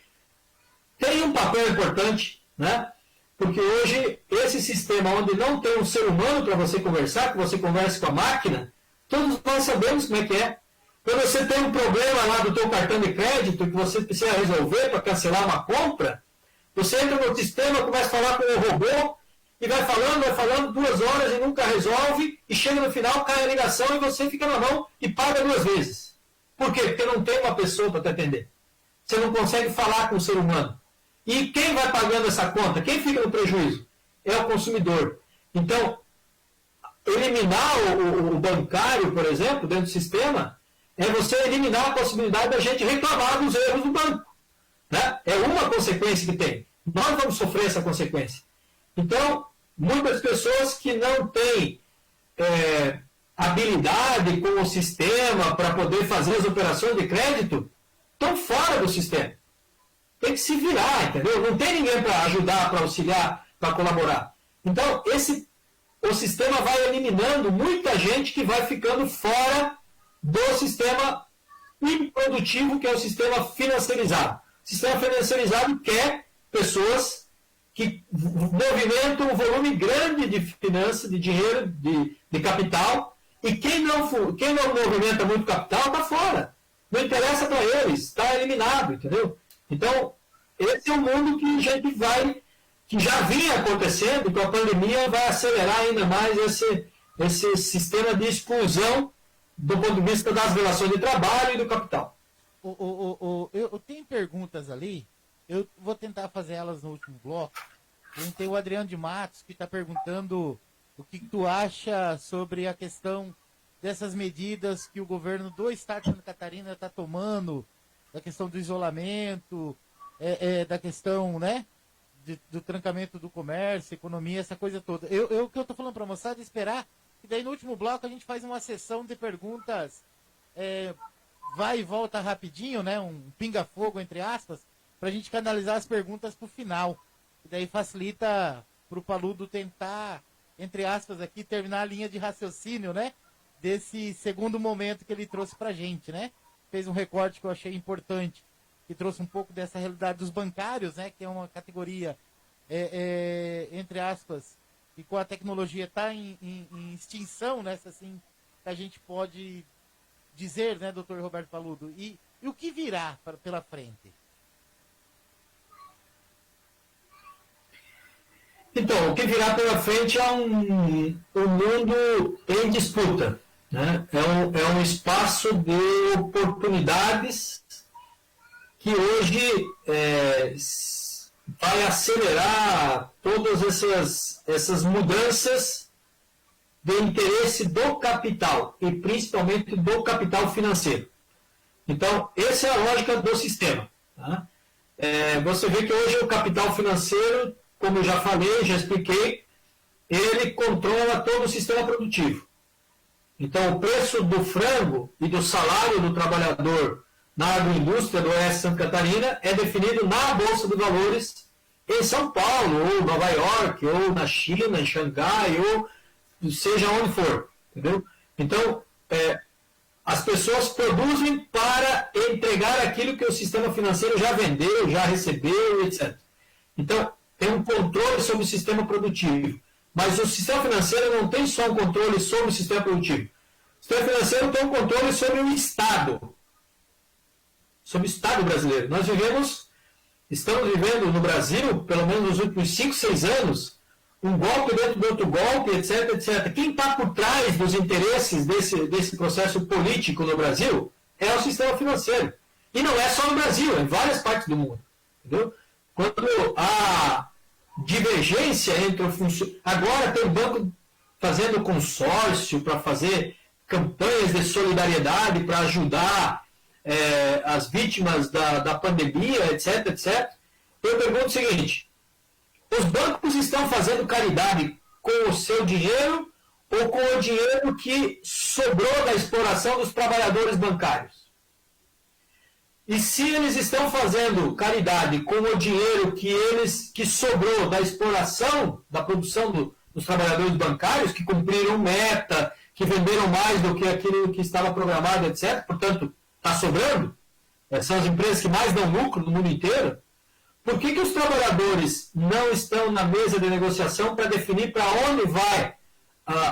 tem um papel importante, né? Porque hoje, esse sistema onde não tem um ser humano para você conversar, que você conversa com a máquina, todos nós sabemos como é que é. Quando você tem um problema lá do teu cartão de crédito que você precisa resolver para cancelar uma compra, você entra no sistema, começa a falar com o robô e vai falando 2 horas e nunca resolve, e chega no final, cai a ligação e você fica na mão e paga 2 vezes. Por quê? Porque não tem uma pessoa para te atender. Você não consegue falar com o ser humano. E quem vai pagando essa conta? Quem fica no prejuízo? É o consumidor. Então, eliminar o bancário, por exemplo, dentro do sistema, é você eliminar a possibilidade da gente reclamar dos erros do banco. Né? É uma consequência que tem. Nós vamos sofrer essa consequência. Então, muitas pessoas que não têm habilidade com o sistema para poder fazer as operações de crédito estão fora do sistema. Tem que se virar, entendeu? Não tem ninguém para ajudar, para auxiliar, para colaborar. Então, o sistema vai eliminando muita gente que vai ficando fora do sistema improdutivo, que é o sistema financiarizado. O sistema financiarizado quer pessoas que movimentam um volume grande de finanças, de dinheiro, de capital, e quem não movimenta muito capital está fora. Não interessa para eles, está eliminado, entendeu? Então, esse é um mundo que a gente que já vinha acontecendo, com a pandemia vai acelerar ainda mais esse sistema de exclusão do ponto de vista das relações de trabalho e do capital. Eu tenho perguntas ali, eu vou tentar fazer elas no último bloco. Tem o Adriano de Matos que está perguntando o que tu acha sobre a questão dessas medidas que o governo do estado de Santa Catarina está tomando, da questão do isolamento, da questão, né, do trancamento do comércio, economia, essa coisa toda. O que eu estou falando para a moçada é esperar, e daí no último bloco a gente faz uma sessão de perguntas, vai e volta rapidinho, né, um pinga-fogo, entre aspas, para a gente canalizar as perguntas para o final. E daí facilita para o Paludo tentar, entre aspas, aqui, terminar a linha de raciocínio, né, desse segundo momento que ele trouxe para a gente, né? Fez um recorte que eu achei importante, que trouxe um pouco dessa realidade dos bancários, né, que é uma categoria, entre aspas, que com a tecnologia está em extinção, né, assim, que a gente pode dizer, né, doutor Roberto Paludo, e o que virá pela frente? Então, o que virá pela frente é um mundo em disputa, né? É um espaço de oportunidades que hoje vai acelerar todas essas mudanças de interesse do capital, e principalmente do capital financeiro. Então, essa é a lógica do sistema. Tá? Você vê que hoje o capital financeiro, como eu já falei, já expliquei, ele controla todo o sistema produtivo. Então, o preço do frango e do salário do trabalhador na agroindústria do Oeste de Santa Catarina é definido na Bolsa de Valores em São Paulo, ou Nova York, ou na China, em Xangai, ou seja onde for. Entendeu? Então, as pessoas produzem para entregar aquilo que o sistema financeiro já vendeu, já recebeu, etc. Então, tem um controle sobre o sistema produtivo. Mas o sistema financeiro não tem só um controle sobre o sistema produtivo. O sistema financeiro tem um controle sobre o Estado. Sobre o Estado brasileiro. Estamos vivendo no Brasil, pelo menos nos últimos 5, 6 anos, um golpe dentro de outro golpe, etc, etc. Quem está por trás dos interesses desse processo político no Brasil é o sistema financeiro. E não é só no Brasil, é em várias partes do mundo. Entendeu? Quando há divergência entre o funcionário... Agora tem o banco fazendo consórcio para fazer campanhas de solidariedade para ajudar as vítimas da pandemia, etc, etc. Eu pergunto o seguinte: os bancos estão fazendo caridade com o seu dinheiro ou com o dinheiro que sobrou da exploração dos trabalhadores bancários? E se eles estão fazendo caridade com o dinheiro que sobrou da exploração, da produção dos trabalhadores bancários que cumpriram meta, que venderam mais do que aquilo que estava programado, etc. Portanto, está sobrando. São as empresas que mais dão lucro no mundo inteiro. Por que os trabalhadores não estão na mesa de negociação para definir para onde vai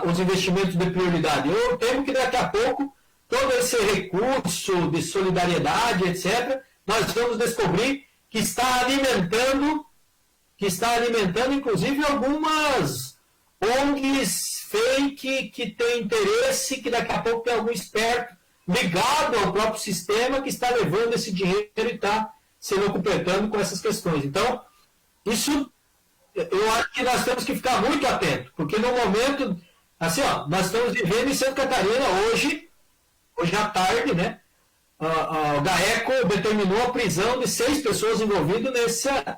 os investimentos de prioridade? Eu temo que daqui a pouco todo esse recurso de solidariedade, etc., nós vamos descobrir que está alimentando inclusive algumas ONGs fake que tem interesse, que daqui a pouco tem algum esperto ligado ao próprio sistema que está levando esse dinheiro e está se locupletando com essas questões. Então, isso eu acho que nós temos que ficar muito atentos, porque no momento, assim, nós estamos vivendo em Santa Catarina hoje à tarde, né? O GAECO determinou a prisão de 6 pessoas envolvidas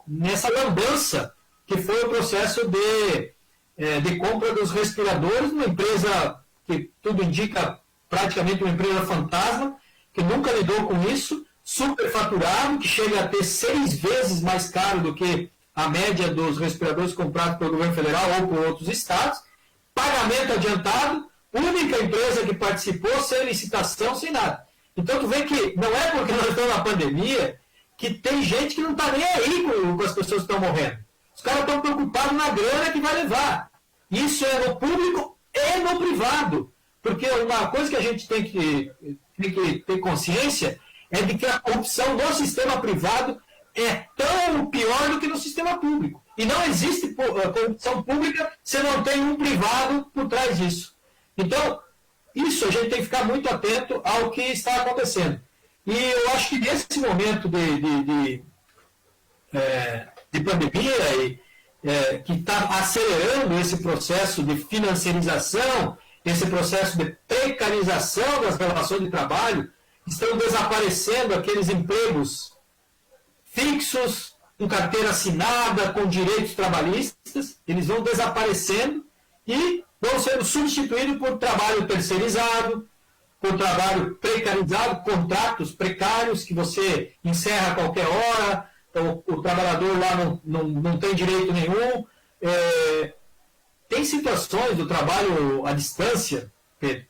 nessa lambança que foi o processo de compra dos respiradores, uma empresa que tudo indica praticamente uma empresa fantasma, que nunca lidou com isso, superfaturado, que chega a ter 6 vezes mais caro do que a média dos respiradores comprados pelo governo federal ou por outros estados, pagamento adiantado, única empresa que participou sem licitação, sem nada. Então tu vê que não é porque nós estamos na pandemia que tem gente que não está nem aí com as pessoas que estão morrendo. Os caras estão preocupados na grana que vai levar. Isso é no público e no privado. Porque uma coisa que a gente tem que ter consciência é de que a corrupção no sistema privado é tão pior do que no sistema público. E não existe corrupção pública se não tem um privado por trás disso. Então, isso a gente tem que ficar muito atento ao que está acontecendo. E eu acho que nesse momento de pandemia, que está acelerando esse processo de financiarização, esse processo de precarização das relações de trabalho, estão desaparecendo aqueles empregos fixos, com carteira assinada, com direitos trabalhistas, eles vão desaparecendo e vão sendo substituídos por trabalho terceirizado, por trabalho precarizado, contratos precários que você encerra a qualquer hora, o trabalhador lá não tem direito nenhum. Tem situações do trabalho à distância, Pedro.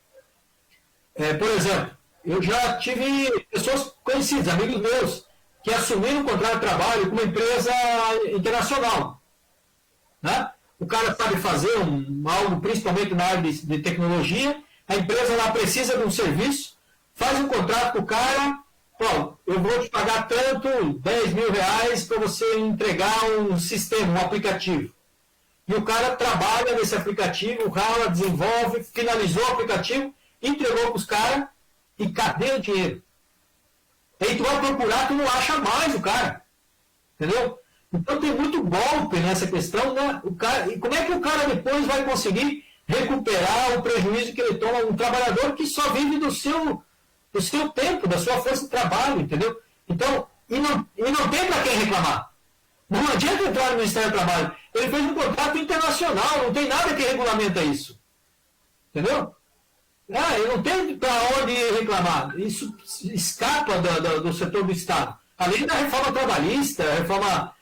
Por exemplo, eu já tive pessoas conhecidas, amigos meus, que assumiram um contrato de trabalho com uma empresa internacional. Né? O cara sabe fazer algo, principalmente na área de tecnologia, a empresa lá precisa de um serviço, faz um contrato com o cara, eu vou te pagar tanto, 10 mil reais para você entregar um sistema, um aplicativo. E o cara trabalha nesse aplicativo, rala, desenvolve, finalizou o aplicativo, entregou para os caras e cadê o dinheiro? Aí tu vai procurar, tu não acha mais o cara. Entendeu? Então tem muito golpe nessa questão, né? E como é que o cara depois vai conseguir recuperar o prejuízo que ele toma? Um trabalhador que só vive do seu tempo, da sua força de trabalho, entendeu? Então, e não tem para quem reclamar. Não adianta entrar no Ministério do Trabalho. Ele fez um contrato internacional, não tem nada que regulamenta isso. Entendeu? Ele não tem para onde reclamar. Isso escapa do setor do Estado. Além da reforma trabalhista, a reforma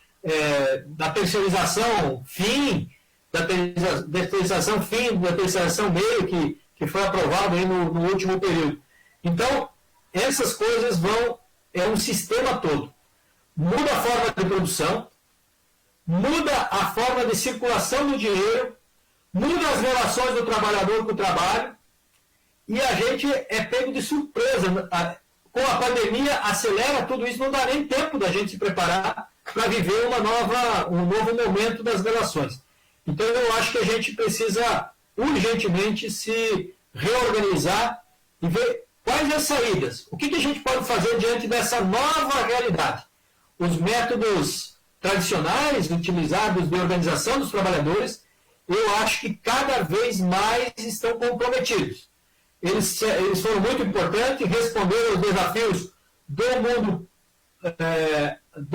da terceirização fim, da terceirização meio, que foi aprovado aí no último período. Então, essas coisas é um sistema todo. Muda a forma de produção, muda a forma de circulação do dinheiro, muda as relações do trabalhador com o trabalho, e a gente é pego de surpresa. Com a pandemia, acelera tudo isso, não dá nem tempo da gente se preparar para viver um novo momento das relações. Então, eu acho que a gente precisa urgentemente se reorganizar e ver quais as saídas. O que a gente pode fazer diante dessa nova realidade? Os métodos tradicionais utilizados de organização dos trabalhadores, eu acho que cada vez mais estão comprometidos. Eles foram muito importantes, responderam aos desafios do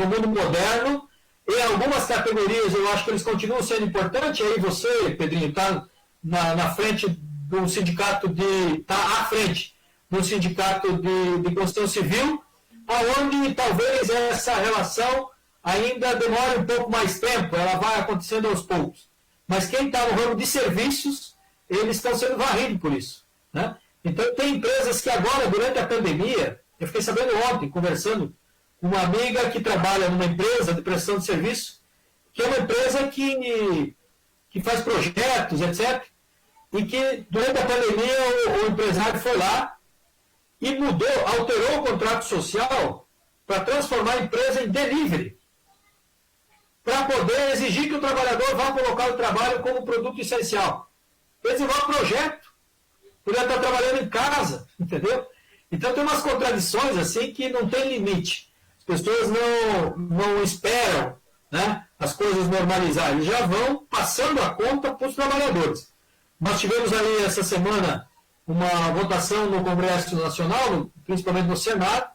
mundo moderno. Em algumas categorias, eu acho que eles continuam sendo importantes. Aí você, Pedrinho, está na frente de um sindicato está à frente de um sindicato de construção civil, onde talvez essa relação ainda demore um pouco mais tempo, ela vai acontecendo aos poucos. mas quem está no ramo de serviços, eles estão sendo varridos por isso, né? Então, tem empresas que agora, durante a pandemia, eu fiquei sabendo ontem, conversando com uma amiga que trabalha numa empresa de prestação de serviço, que é uma empresa que faz projetos, etc., e que, durante a pandemia, o empresário foi lá e alterou o contrato social para transformar a empresa em delivery, para poder exigir que o trabalhador vá para o local de trabalho como produto essencial. Ele desenvolve projeto, ele está trabalhando em casa, entendeu? Então tem umas contradições assim que não tem limite. As pessoas não esperam, né, as coisas normalizarem, eles já vão passando a conta para os trabalhadores. Nós tivemos aí essa semana uma votação no Congresso Nacional, principalmente no Senado,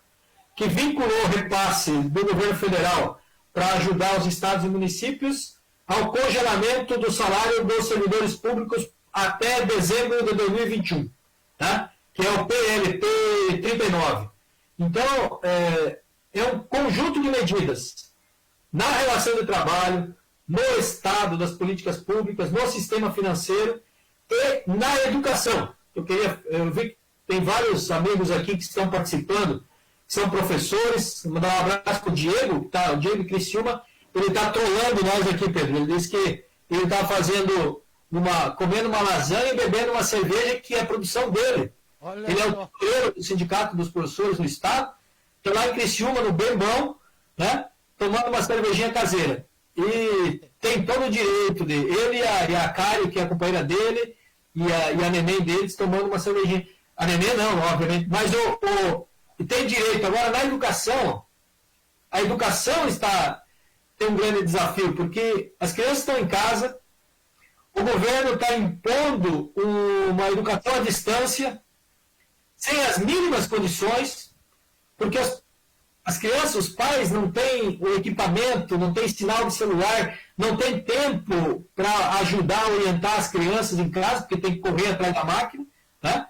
que vinculou o repasse do governo federal para ajudar os estados e municípios ao congelamento do salário dos servidores públicos até dezembro de 2021, tá? Que é o PLP 39. Então, é um conjunto de medidas na relação de trabalho, no Estado, das políticas públicas, no sistema financeiro e na educação. Eu vi que tem vários amigos aqui que estão participando, que são professores. Vou mandar um abraço para o Diego, o Diego Criciúma. Ele está trolando nós aqui, Pedro. Ele disse que ele está comendo uma lasanha e bebendo uma cerveja que é a produção dele. Olha, ele é o diretor do Sindicato dos Professores no Estado, está lá em Criciúma, no Bembão, né, tomando uma cervejinha caseira. E tem todo o direito dele. Ele e a Kari, que é a companheira dele, e a neném deles tomando uma cervejinha. A neném não, obviamente, mas tem direito. Agora, na educação, a educação tem um grande desafio, porque as crianças estão em casa, o governo está impondo uma educação à distância, sem as mínimas condições, porque as crianças, os pais não têm o equipamento, não têm sinal de celular, não tem tempo para ajudar a orientar as crianças em casa, porque tem que correr atrás da máquina, né?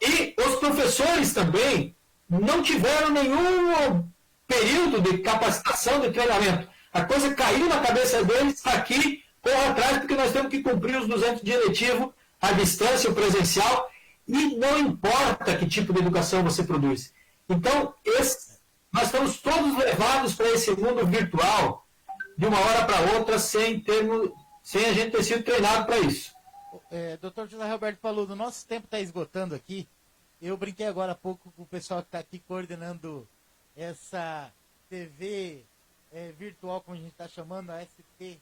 E os professores também não tiveram nenhum período de capacitação, de treinamento. A coisa caiu na cabeça deles, está aqui, corra atrás, porque nós temos que cumprir os 200 dias letivos, à distância, o presencial, e não importa que tipo de educação você produz. Então, nós estamos todos levados para esse mundo virtual, de uma hora para outra, sem a gente ter sido treinado para isso. Dr. José Roberto falou, o nosso tempo está esgotando aqui. Eu brinquei agora há pouco com o pessoal que está aqui coordenando essa TV virtual, como a gente está chamando, a STC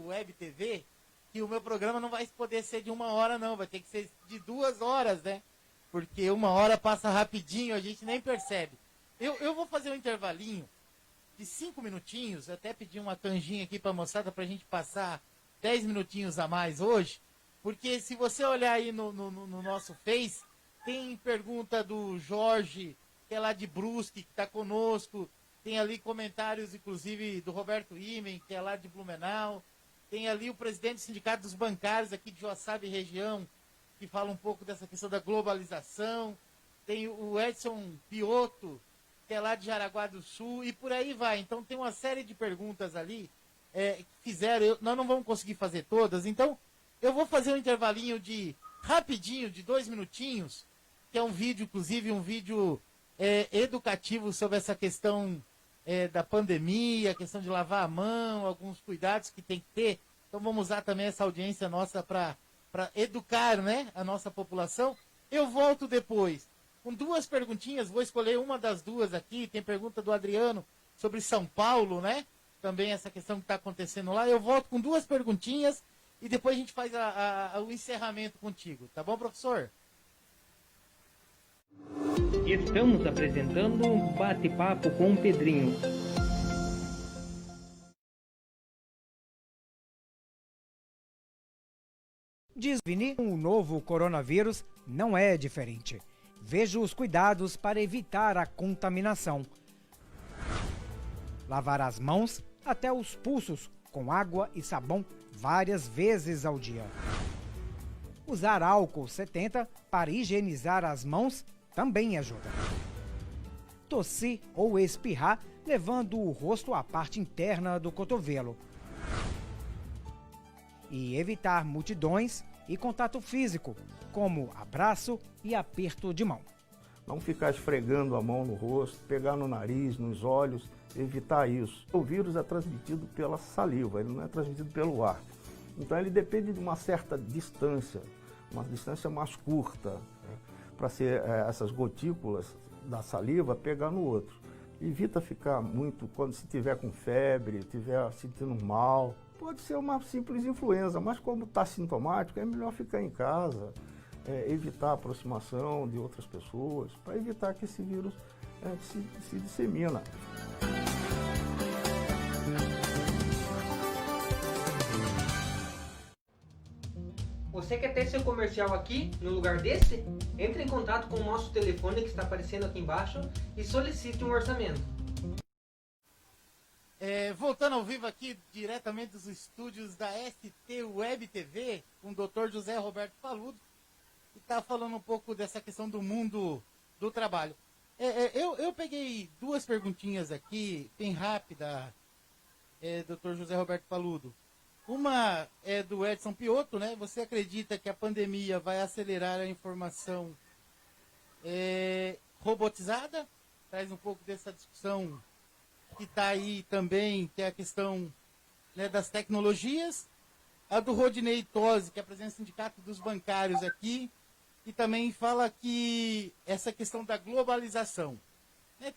Web TV, que o meu programa não vai poder ser de 1 hora, não. Vai ter que ser de 2 horas, né? Porque 1 hora passa rapidinho, a gente nem percebe. Eu vou fazer um intervalinho de 5 minutinhos, até pedir uma canjinha aqui para a moçada, para a gente passar 10 minutinhos a mais hoje, porque se você olhar aí no nosso Face, tem pergunta do Jorge, que é lá de Brusque, que está conosco, tem ali comentários, inclusive, do Roberto Imen, que é lá de Blumenau, tem ali o presidente do Sindicato dos Bancários aqui de Joaçaba e região, que fala um pouco dessa questão da globalização, tem o Edson Piotto, que é lá de Jaraguá do Sul, e por aí vai. Então tem uma série de perguntas ali que fizeram, nós não vamos conseguir fazer todas, então eu vou fazer um intervalinho rapidinho, de 2 minutinhos, que é um vídeo, inclusive um vídeo educativo sobre essa questão da pandemia, a questão de lavar a mão, alguns cuidados que tem que ter. Então vamos usar também essa audiência nossa para educar, né, a nossa população. Eu volto depois com 2 perguntinhas, vou escolher uma das 2 aqui. Tem pergunta do Adriano sobre São Paulo, né? Também essa questão que está acontecendo lá. Eu volto com 2 perguntinhas e depois a gente faz o encerramento contigo. Tá bom, professor? Estamos apresentando um bate-papo com o Pedrinho. Diz Vini, o novo coronavírus não é diferente. Veja os cuidados para evitar a contaminação. Lavar as mãos até os pulsos com água e sabão várias vezes ao dia. Usar álcool 70 para higienizar as mãos também ajuda. Tossir ou espirrar levando o rosto à parte interna do cotovelo. e evitar multidões e contato físico, como abraço e aperto de mão. Não ficar esfregando a mão no rosto, pegar no nariz, nos olhos, evitar isso. O vírus é transmitido pela saliva, ele não é transmitido pelo ar. Então ele depende de uma certa distância, uma distância mais curta, né, para ser essas gotículas da saliva pegar no outro. Evita ficar muito, quando se tiver com febre, estiver sentindo mal. Pode ser uma simples influenza, mas como está sintomático, é melhor ficar em casa, evitar a aproximação de outras pessoas, para evitar que esse vírus se dissemina. Você quer ter seu comercial aqui, no lugar desse? Entre em contato com o nosso telefone que está aparecendo aqui embaixo e solicite um orçamento. Voltando ao vivo aqui, diretamente dos estúdios da ST Web TV, com o Dr. José Roberto Paludo, que está falando um pouco dessa questão do mundo do trabalho. Eu peguei duas perguntinhas aqui, bem rápida, Dr. José Roberto Paludo. Uma é do Edson Piotto, né? Você acredita que a pandemia vai acelerar a informação robotizada? Traz um pouco dessa discussão que está aí também, que é a questão, né, das tecnologias. A do Rodinei Tosi, que apresenta o Sindicato dos Bancários aqui, e também fala que essa questão da globalização.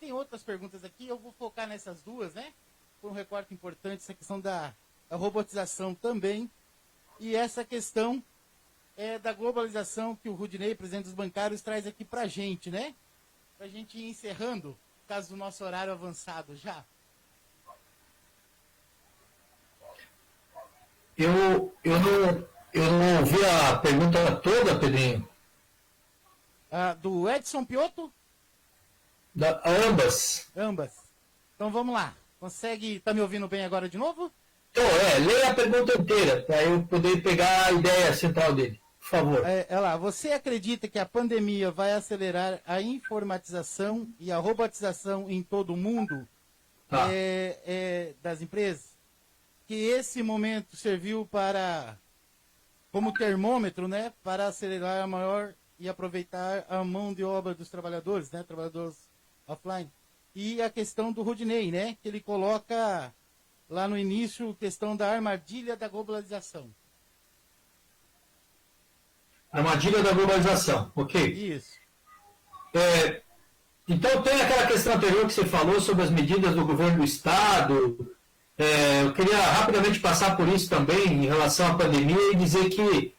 Tem outras perguntas aqui, eu vou focar nessas duas, né? Foi um recorte importante, essa questão da robotização também, e essa questão da globalização que o Rodinei, presidente dos bancários, traz aqui para a gente, né? Para a gente ir encerrando, caso do nosso horário avançado já. Eu não ouvi a pergunta toda, Pedrinho. Do Edson Piotto? Ambas. Ambas. Então vamos lá. Tá me ouvindo bem agora de novo? Então, leia a pergunta inteira, para eu poder pegar a ideia central dele. Por favor. Você acredita que a pandemia vai acelerar a informatização e a robotização em todo o mundo das empresas? Que esse momento serviu como termômetro, né, para acelerar a maior e aproveitar a mão de obra dos trabalhadores, né, trabalhadores offline. E a questão do Rodinei, né, que ele coloca lá no início, questão da armadilha da globalização. Armadilha da globalização, ok? Isso. Então tem aquela questão anterior que você falou sobre as medidas do governo do Estado. Eu queria rapidamente passar por isso também em relação à pandemia e dizer que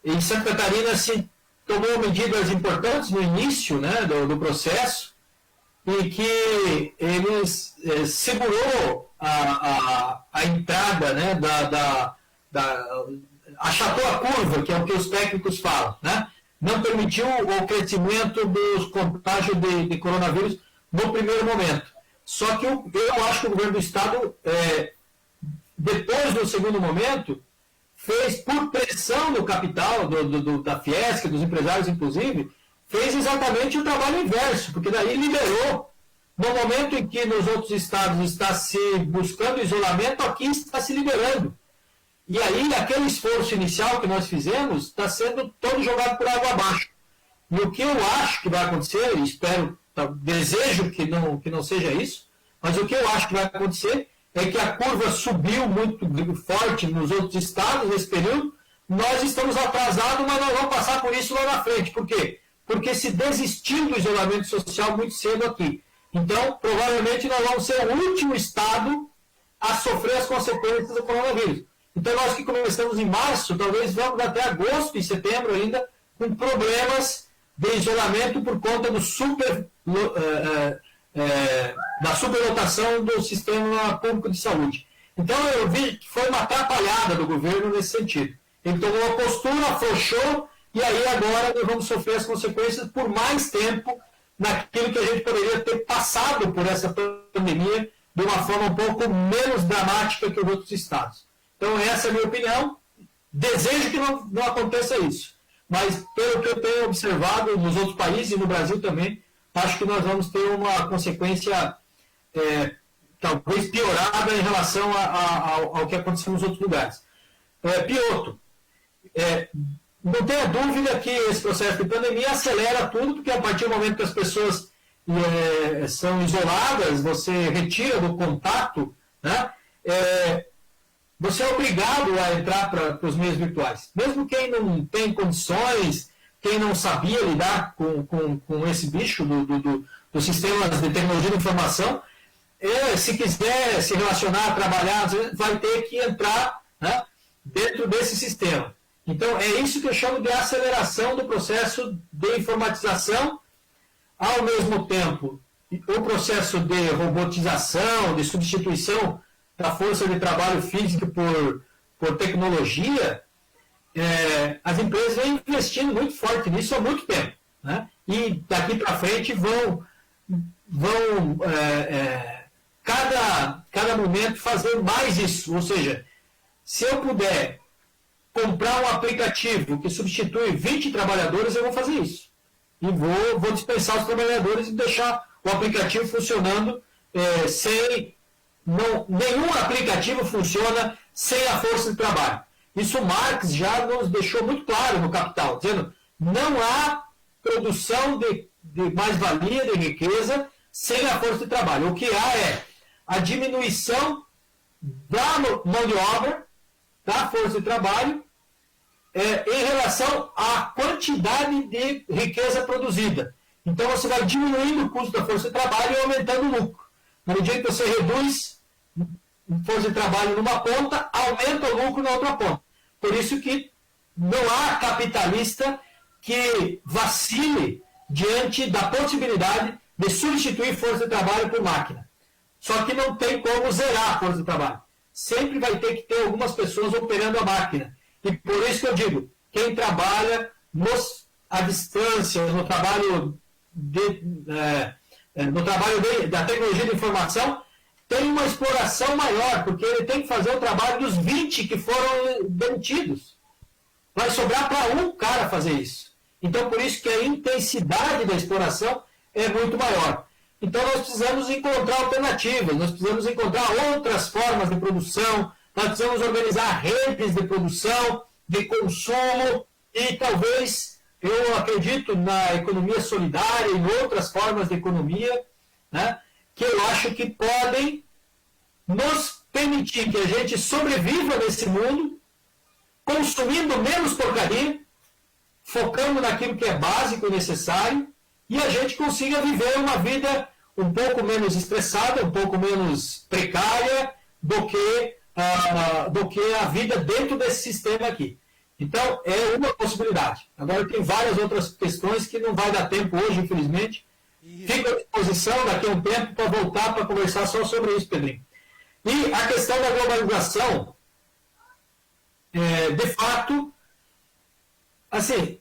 em Santa Catarina se tomou medidas importantes no início, né, do processo, e que eles segurou a entrada, né, achatou a curva, que é o que os técnicos falam, né? Não permitiu o crescimento dos contágios de coronavírus no primeiro momento. Só que eu acho que o governo do Estado, depois do segundo momento, fez, por pressão do capital, da Fiesc, dos empresários inclusive, fez exatamente o trabalho inverso, porque daí liberou. No momento em que nos outros estados está se buscando isolamento, aqui está se liberando. E aí, aquele esforço inicial que nós fizemos está sendo todo jogado por água abaixo. E o que eu acho que vai acontecer, espero, desejo que não seja isso, mas o que eu acho que vai acontecer é que a curva subiu muito forte nos outros estados nesse período, nós estamos atrasados, mas nós vamos passar por isso lá na frente. Por quê? Porque se desistiu do isolamento social muito cedo aqui. Então, provavelmente, nós vamos ser o último estado a sofrer as consequências do coronavírus. Então, nós que começamos em março, talvez vamos até agosto e setembro ainda, com problemas de isolamento por conta da superlotação do sistema público de saúde. Então, eu vi que foi uma atrapalhada do governo nesse sentido. Ele tomou uma postura, afrouxou, e aí agora nós vamos sofrer as consequências por mais tempo naquilo que a gente poderia ter passado por essa pandemia de uma forma um pouco menos dramática que os outros estados. Então, essa é a minha opinião. Desejo que não aconteça isso. Mas, pelo que eu tenho observado nos outros países e no Brasil também, acho que nós vamos ter uma consequência talvez piorada em relação ao que aconteceu nos outros lugares. piloto. Não tenha dúvida que esse processo de pandemia acelera tudo, porque a partir do momento que as pessoas são isoladas, você retira do contato, né? Você é obrigado a entrar para os meios virtuais. Mesmo quem não tem condições, quem não sabia lidar com esse bicho dos sistemas de tecnologia de informação, se quiser se relacionar, trabalhar, vai ter que entrar, né, dentro desse sistema. Então, é isso que eu chamo de aceleração do processo de informatização, ao mesmo tempo, o processo de robotização, de substituição da força de trabalho físico por tecnologia. As empresas vêm investindo muito forte nisso há muito tempo, né? E daqui para frente vão cada momento fazer mais isso. Ou seja, se eu puder comprar um aplicativo que substitui 20 trabalhadores, eu vou fazer isso. E vou dispensar os trabalhadores e deixar o aplicativo funcionando nenhum aplicativo funciona sem a força de trabalho. Isso Marx já nos deixou muito claro no Capital, dizendo não há produção de mais-valia, de riqueza, sem a força de trabalho. O que há é a diminuição da mão de obra, da força de trabalho, em relação à quantidade de riqueza produzida. Então você vai diminuindo o custo da força de trabalho e aumentando o lucro. Na medida que você reduz força de trabalho numa ponta, aumenta o lucro na outra ponta. Por isso que não há capitalista que vacile diante da possibilidade de substituir força de trabalho por máquina. Só que não tem como zerar a força de trabalho. Sempre vai ter que ter algumas pessoas operando a máquina. E por isso que eu digo, quem trabalha à distância, no trabalho da tecnologia de informação, tem uma exploração maior, porque ele tem que fazer o trabalho dos 20 que foram demitidos. Vai sobrar para um cara fazer isso. Então, por isso que a intensidade da exploração é muito maior. Então, nós precisamos encontrar alternativas, nós precisamos encontrar outras formas de produção, nós precisamos organizar redes de produção, de consumo, e talvez, eu acredito na economia solidária e em outras formas de economia, né, que eu acho que podem nos permitir que a gente sobreviva nesse mundo, consumindo menos porcaria, focando naquilo que é básico e necessário, e a gente consiga viver uma vida um pouco menos estressada, um pouco menos precária do que a vida dentro desse sistema aqui. Então, é uma possibilidade. Agora, tem várias outras questões que não vai dar tempo hoje, infelizmente. Fico à disposição daqui a um tempo para voltar para conversar só sobre isso, Pedrinho. E a questão da globalização, de fato, assim,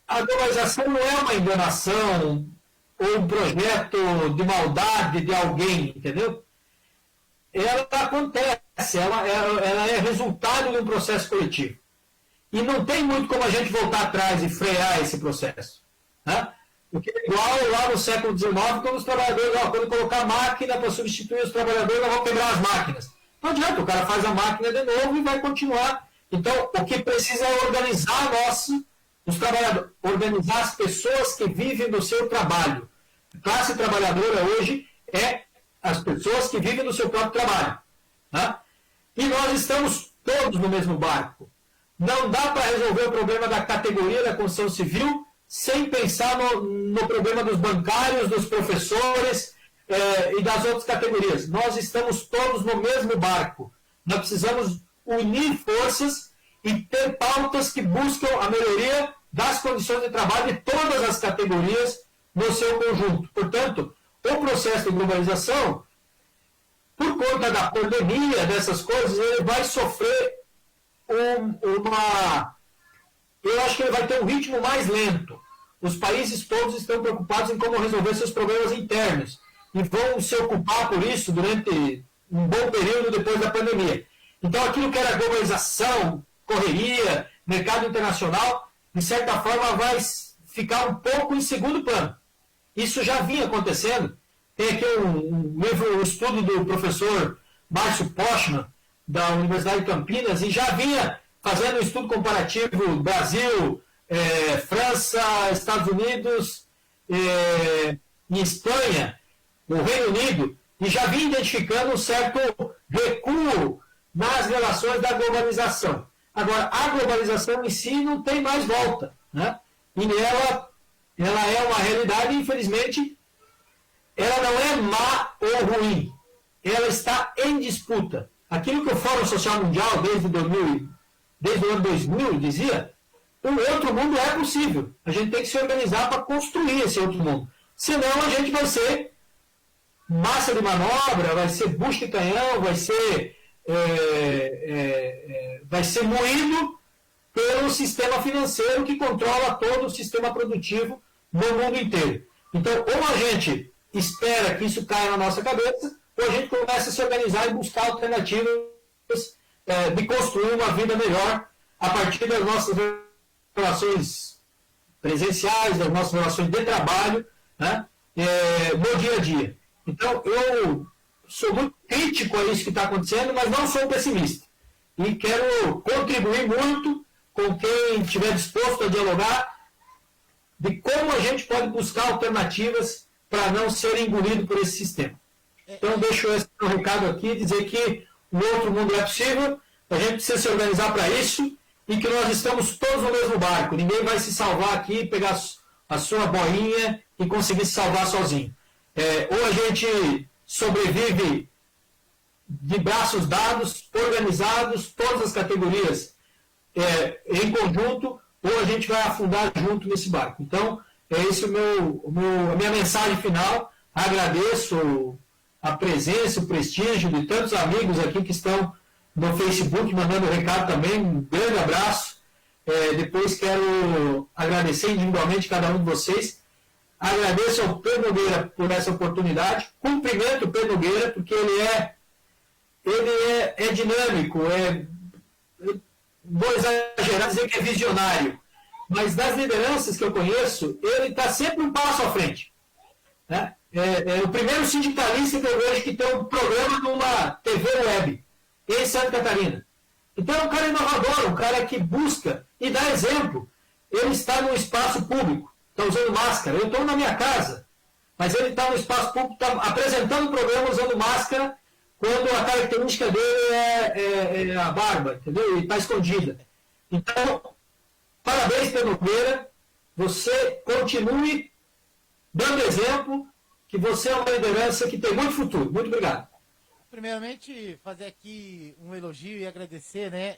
a globalização não é uma enganação ou um projeto de maldade de alguém, entendeu? Ela acontece, ela é resultado de um processo coletivo. E não tem muito como a gente voltar atrás e frear esse processo, né? Porque igual lá no século XIX, quando os trabalhadores, quando colocar máquina para substituir os trabalhadores, nós vamos quebrar as máquinas. Não adianta, o cara faz a máquina de novo e vai continuar. Então, o que precisa é organizar os trabalhadores, organizar as pessoas que vivem do seu trabalho. A classe trabalhadora hoje é as pessoas que vivem do seu próprio trabalho, né? E nós estamos todos no mesmo barco. Não dá para resolver o problema da categoria da construção civil sem pensar no problema dos bancários, dos professores e das outras categorias. Nós estamos todos no mesmo barco. Nós precisamos unir forças e ter pautas que buscam a melhoria das condições de trabalho de todas as categorias no seu conjunto. Portanto, o processo de globalização, por conta da pandemia, dessas coisas, ele vai sofrer eu acho que ele vai ter um ritmo mais lento. Os países todos estão preocupados em como resolver seus problemas internos e vão se ocupar por isso durante um bom período depois da pandemia. Então, aquilo que era globalização, correria, mercado internacional, de certa forma vai ficar um pouco em segundo plano. Isso já vinha acontecendo. Tem aqui um estudo do professor Márcio Postman, da Universidade de Campinas, e já vinha fazendo um estudo comparativo Brasil, França, Estados Unidos, e Espanha, o Reino Unido, e já vim identificando um certo recuo nas relações da globalização. Agora, a globalização em si não tem mais volta, né? E ela é uma realidade, infelizmente, ela não é má ou ruim, ela está em disputa. Aquilo que o Fórum Social Mundial, desde o ano 2000, dizia, um outro mundo é possível. A gente tem que se organizar para construir esse outro mundo. Senão a gente vai ser massa de manobra, vai ser bucha de canhão, vai ser moído pelo sistema financeiro que controla todo o sistema produtivo no mundo inteiro. Então, ou a gente espera que isso caia na nossa cabeça, ou a gente começa a se organizar e buscar alternativas de construir uma vida melhor a partir das nossas relações presenciais, das nossas relações de trabalho, né, no dia a dia. Então, eu sou muito crítico a isso que está acontecendo, mas não sou pessimista. E quero contribuir muito com quem estiver disposto a dialogar de como a gente pode buscar alternativas para não ser engolido por esse sistema. Então, deixo esse recado aqui, dizer que o outro mundo é possível, a gente precisa se organizar para isso, e que nós estamos todos no mesmo barco. Ninguém vai se salvar aqui, pegar a sua boinha e conseguir se salvar sozinho. Ou a gente sobrevive de braços dados, organizados, todas as categorias em conjunto, ou a gente vai afundar junto nesse barco. Então, é esse a minha mensagem final. Agradeço a presença, o prestígio de tantos amigos aqui que estão no Facebook, mandando recado também, um grande abraço. Depois quero agradecer individualmente cada um de vocês. Agradeço ao Pedro Nogueira por essa oportunidade. Cumprimento o Pedro Nogueira, porque ele é dinâmico, vou exagerar, dizer que é visionário, mas das lideranças que eu conheço, ele está sempre um passo à frente. Né? É o primeiro sindicalista que eu vejo que tem um programa numa TV web em Santa Catarina. Então é um cara inovador, um cara que busca e dá exemplo. Ele está no espaço público, está usando máscara. Eu estou na minha casa, mas ele está no espaço público, está apresentando o programa usando máscara, quando a característica dele é a barba, entendeu? E está escondida. Então, parabéns, Pedro Nogueira. Você continue dando exemplo, que você é uma liderança que tem muito futuro. Muito obrigado. Primeiramente, fazer aqui um elogio e agradecer, né,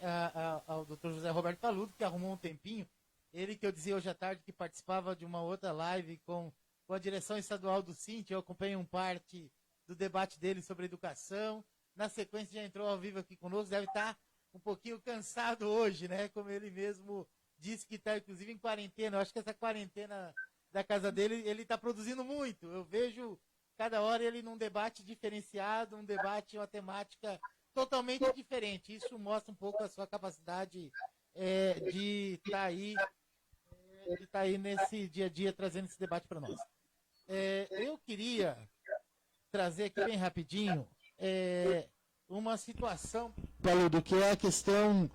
ao Dr. José Roberto Paludo, que arrumou um tempinho. Ele que eu dizia hoje à tarde que participava de uma outra live com a direção estadual do Cinti. Eu acompanhei parte do debate dele sobre educação. Na sequência já entrou ao vivo aqui conosco, deve estar um pouquinho cansado hoje, né? Como ele mesmo disse que está, inclusive, em quarentena. Eu acho que essa quarentena da casa dele, ele está produzindo muito. Eu vejo cada hora ele num debate diferenciado, um debate, uma temática totalmente diferente. Isso mostra um pouco a sua capacidade de estar aí nesse dia a dia trazendo esse debate para nós. Eu queria trazer aqui bem rapidinho uma situação, Paludo, que é a questão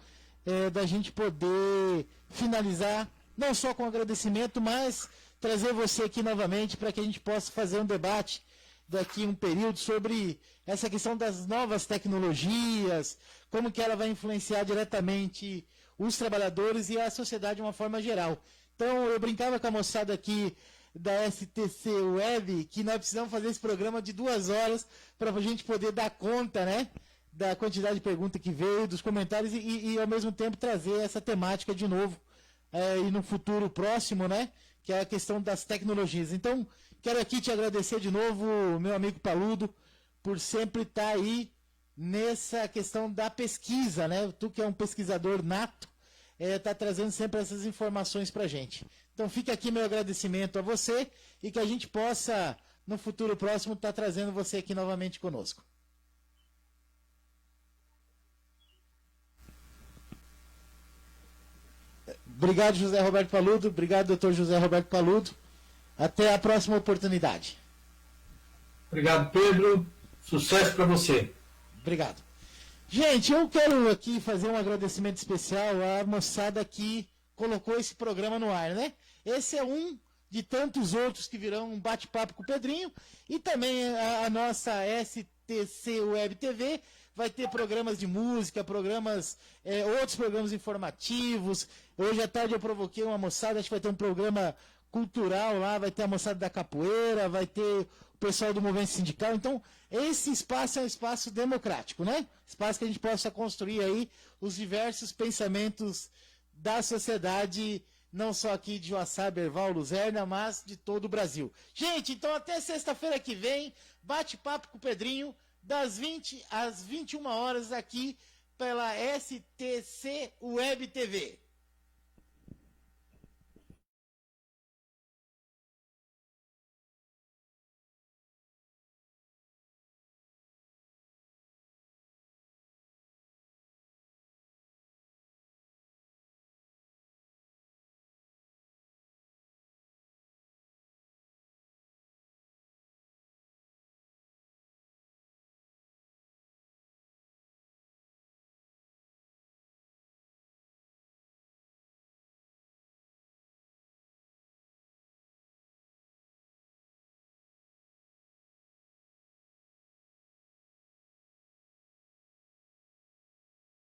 da gente poder finalizar, não só com agradecimento, mas trazer você aqui novamente para que a gente possa fazer um debate daqui um período sobre essa questão das novas tecnologias, como que ela vai influenciar diretamente os trabalhadores e a sociedade de uma forma geral. Então, eu brincava com a moçada aqui da STC Web, que nós precisamos fazer esse programa de 2 horas para a gente poder dar conta, né, da quantidade de perguntas que veio, dos comentários e ao mesmo tempo trazer essa temática de novo e no futuro próximo, né, que é a questão das tecnologias. Então, quero aqui te agradecer de novo, meu amigo Paludo, por sempre estar aí nessa questão da pesquisa, né? Tu que é um pesquisador nato, está trazendo sempre essas informações para a gente. Então fica aqui meu agradecimento a você e que a gente possa, no futuro próximo, estar trazendo você aqui novamente conosco. Obrigado, José Roberto Paludo. Obrigado, doutor José Roberto Paludo. Até a próxima oportunidade. Obrigado, Pedro. Sucesso para você. Obrigado. Gente, eu quero aqui fazer um agradecimento especial à moçada que colocou esse programa no ar, né? Esse é um de tantos outros que virão um bate-papo com o Pedrinho, e também a nossa STC Web TV vai ter programas de música, outros programas informativos. Hoje à tarde eu provoquei uma moçada, acho que vai ter um programa cultural lá, vai ter a moçada da capoeira, vai ter o pessoal do movimento sindical. Então, esse espaço é um espaço democrático, né? Espaço que a gente possa construir aí os diversos pensamentos da sociedade, não só aqui de Joaçaba, Erval, Luzerna, mas de todo o Brasil. Gente, então até sexta-feira que vem, bate-papo com o Pedrinho, das 20 às 21 horas aqui pela STC Web TV.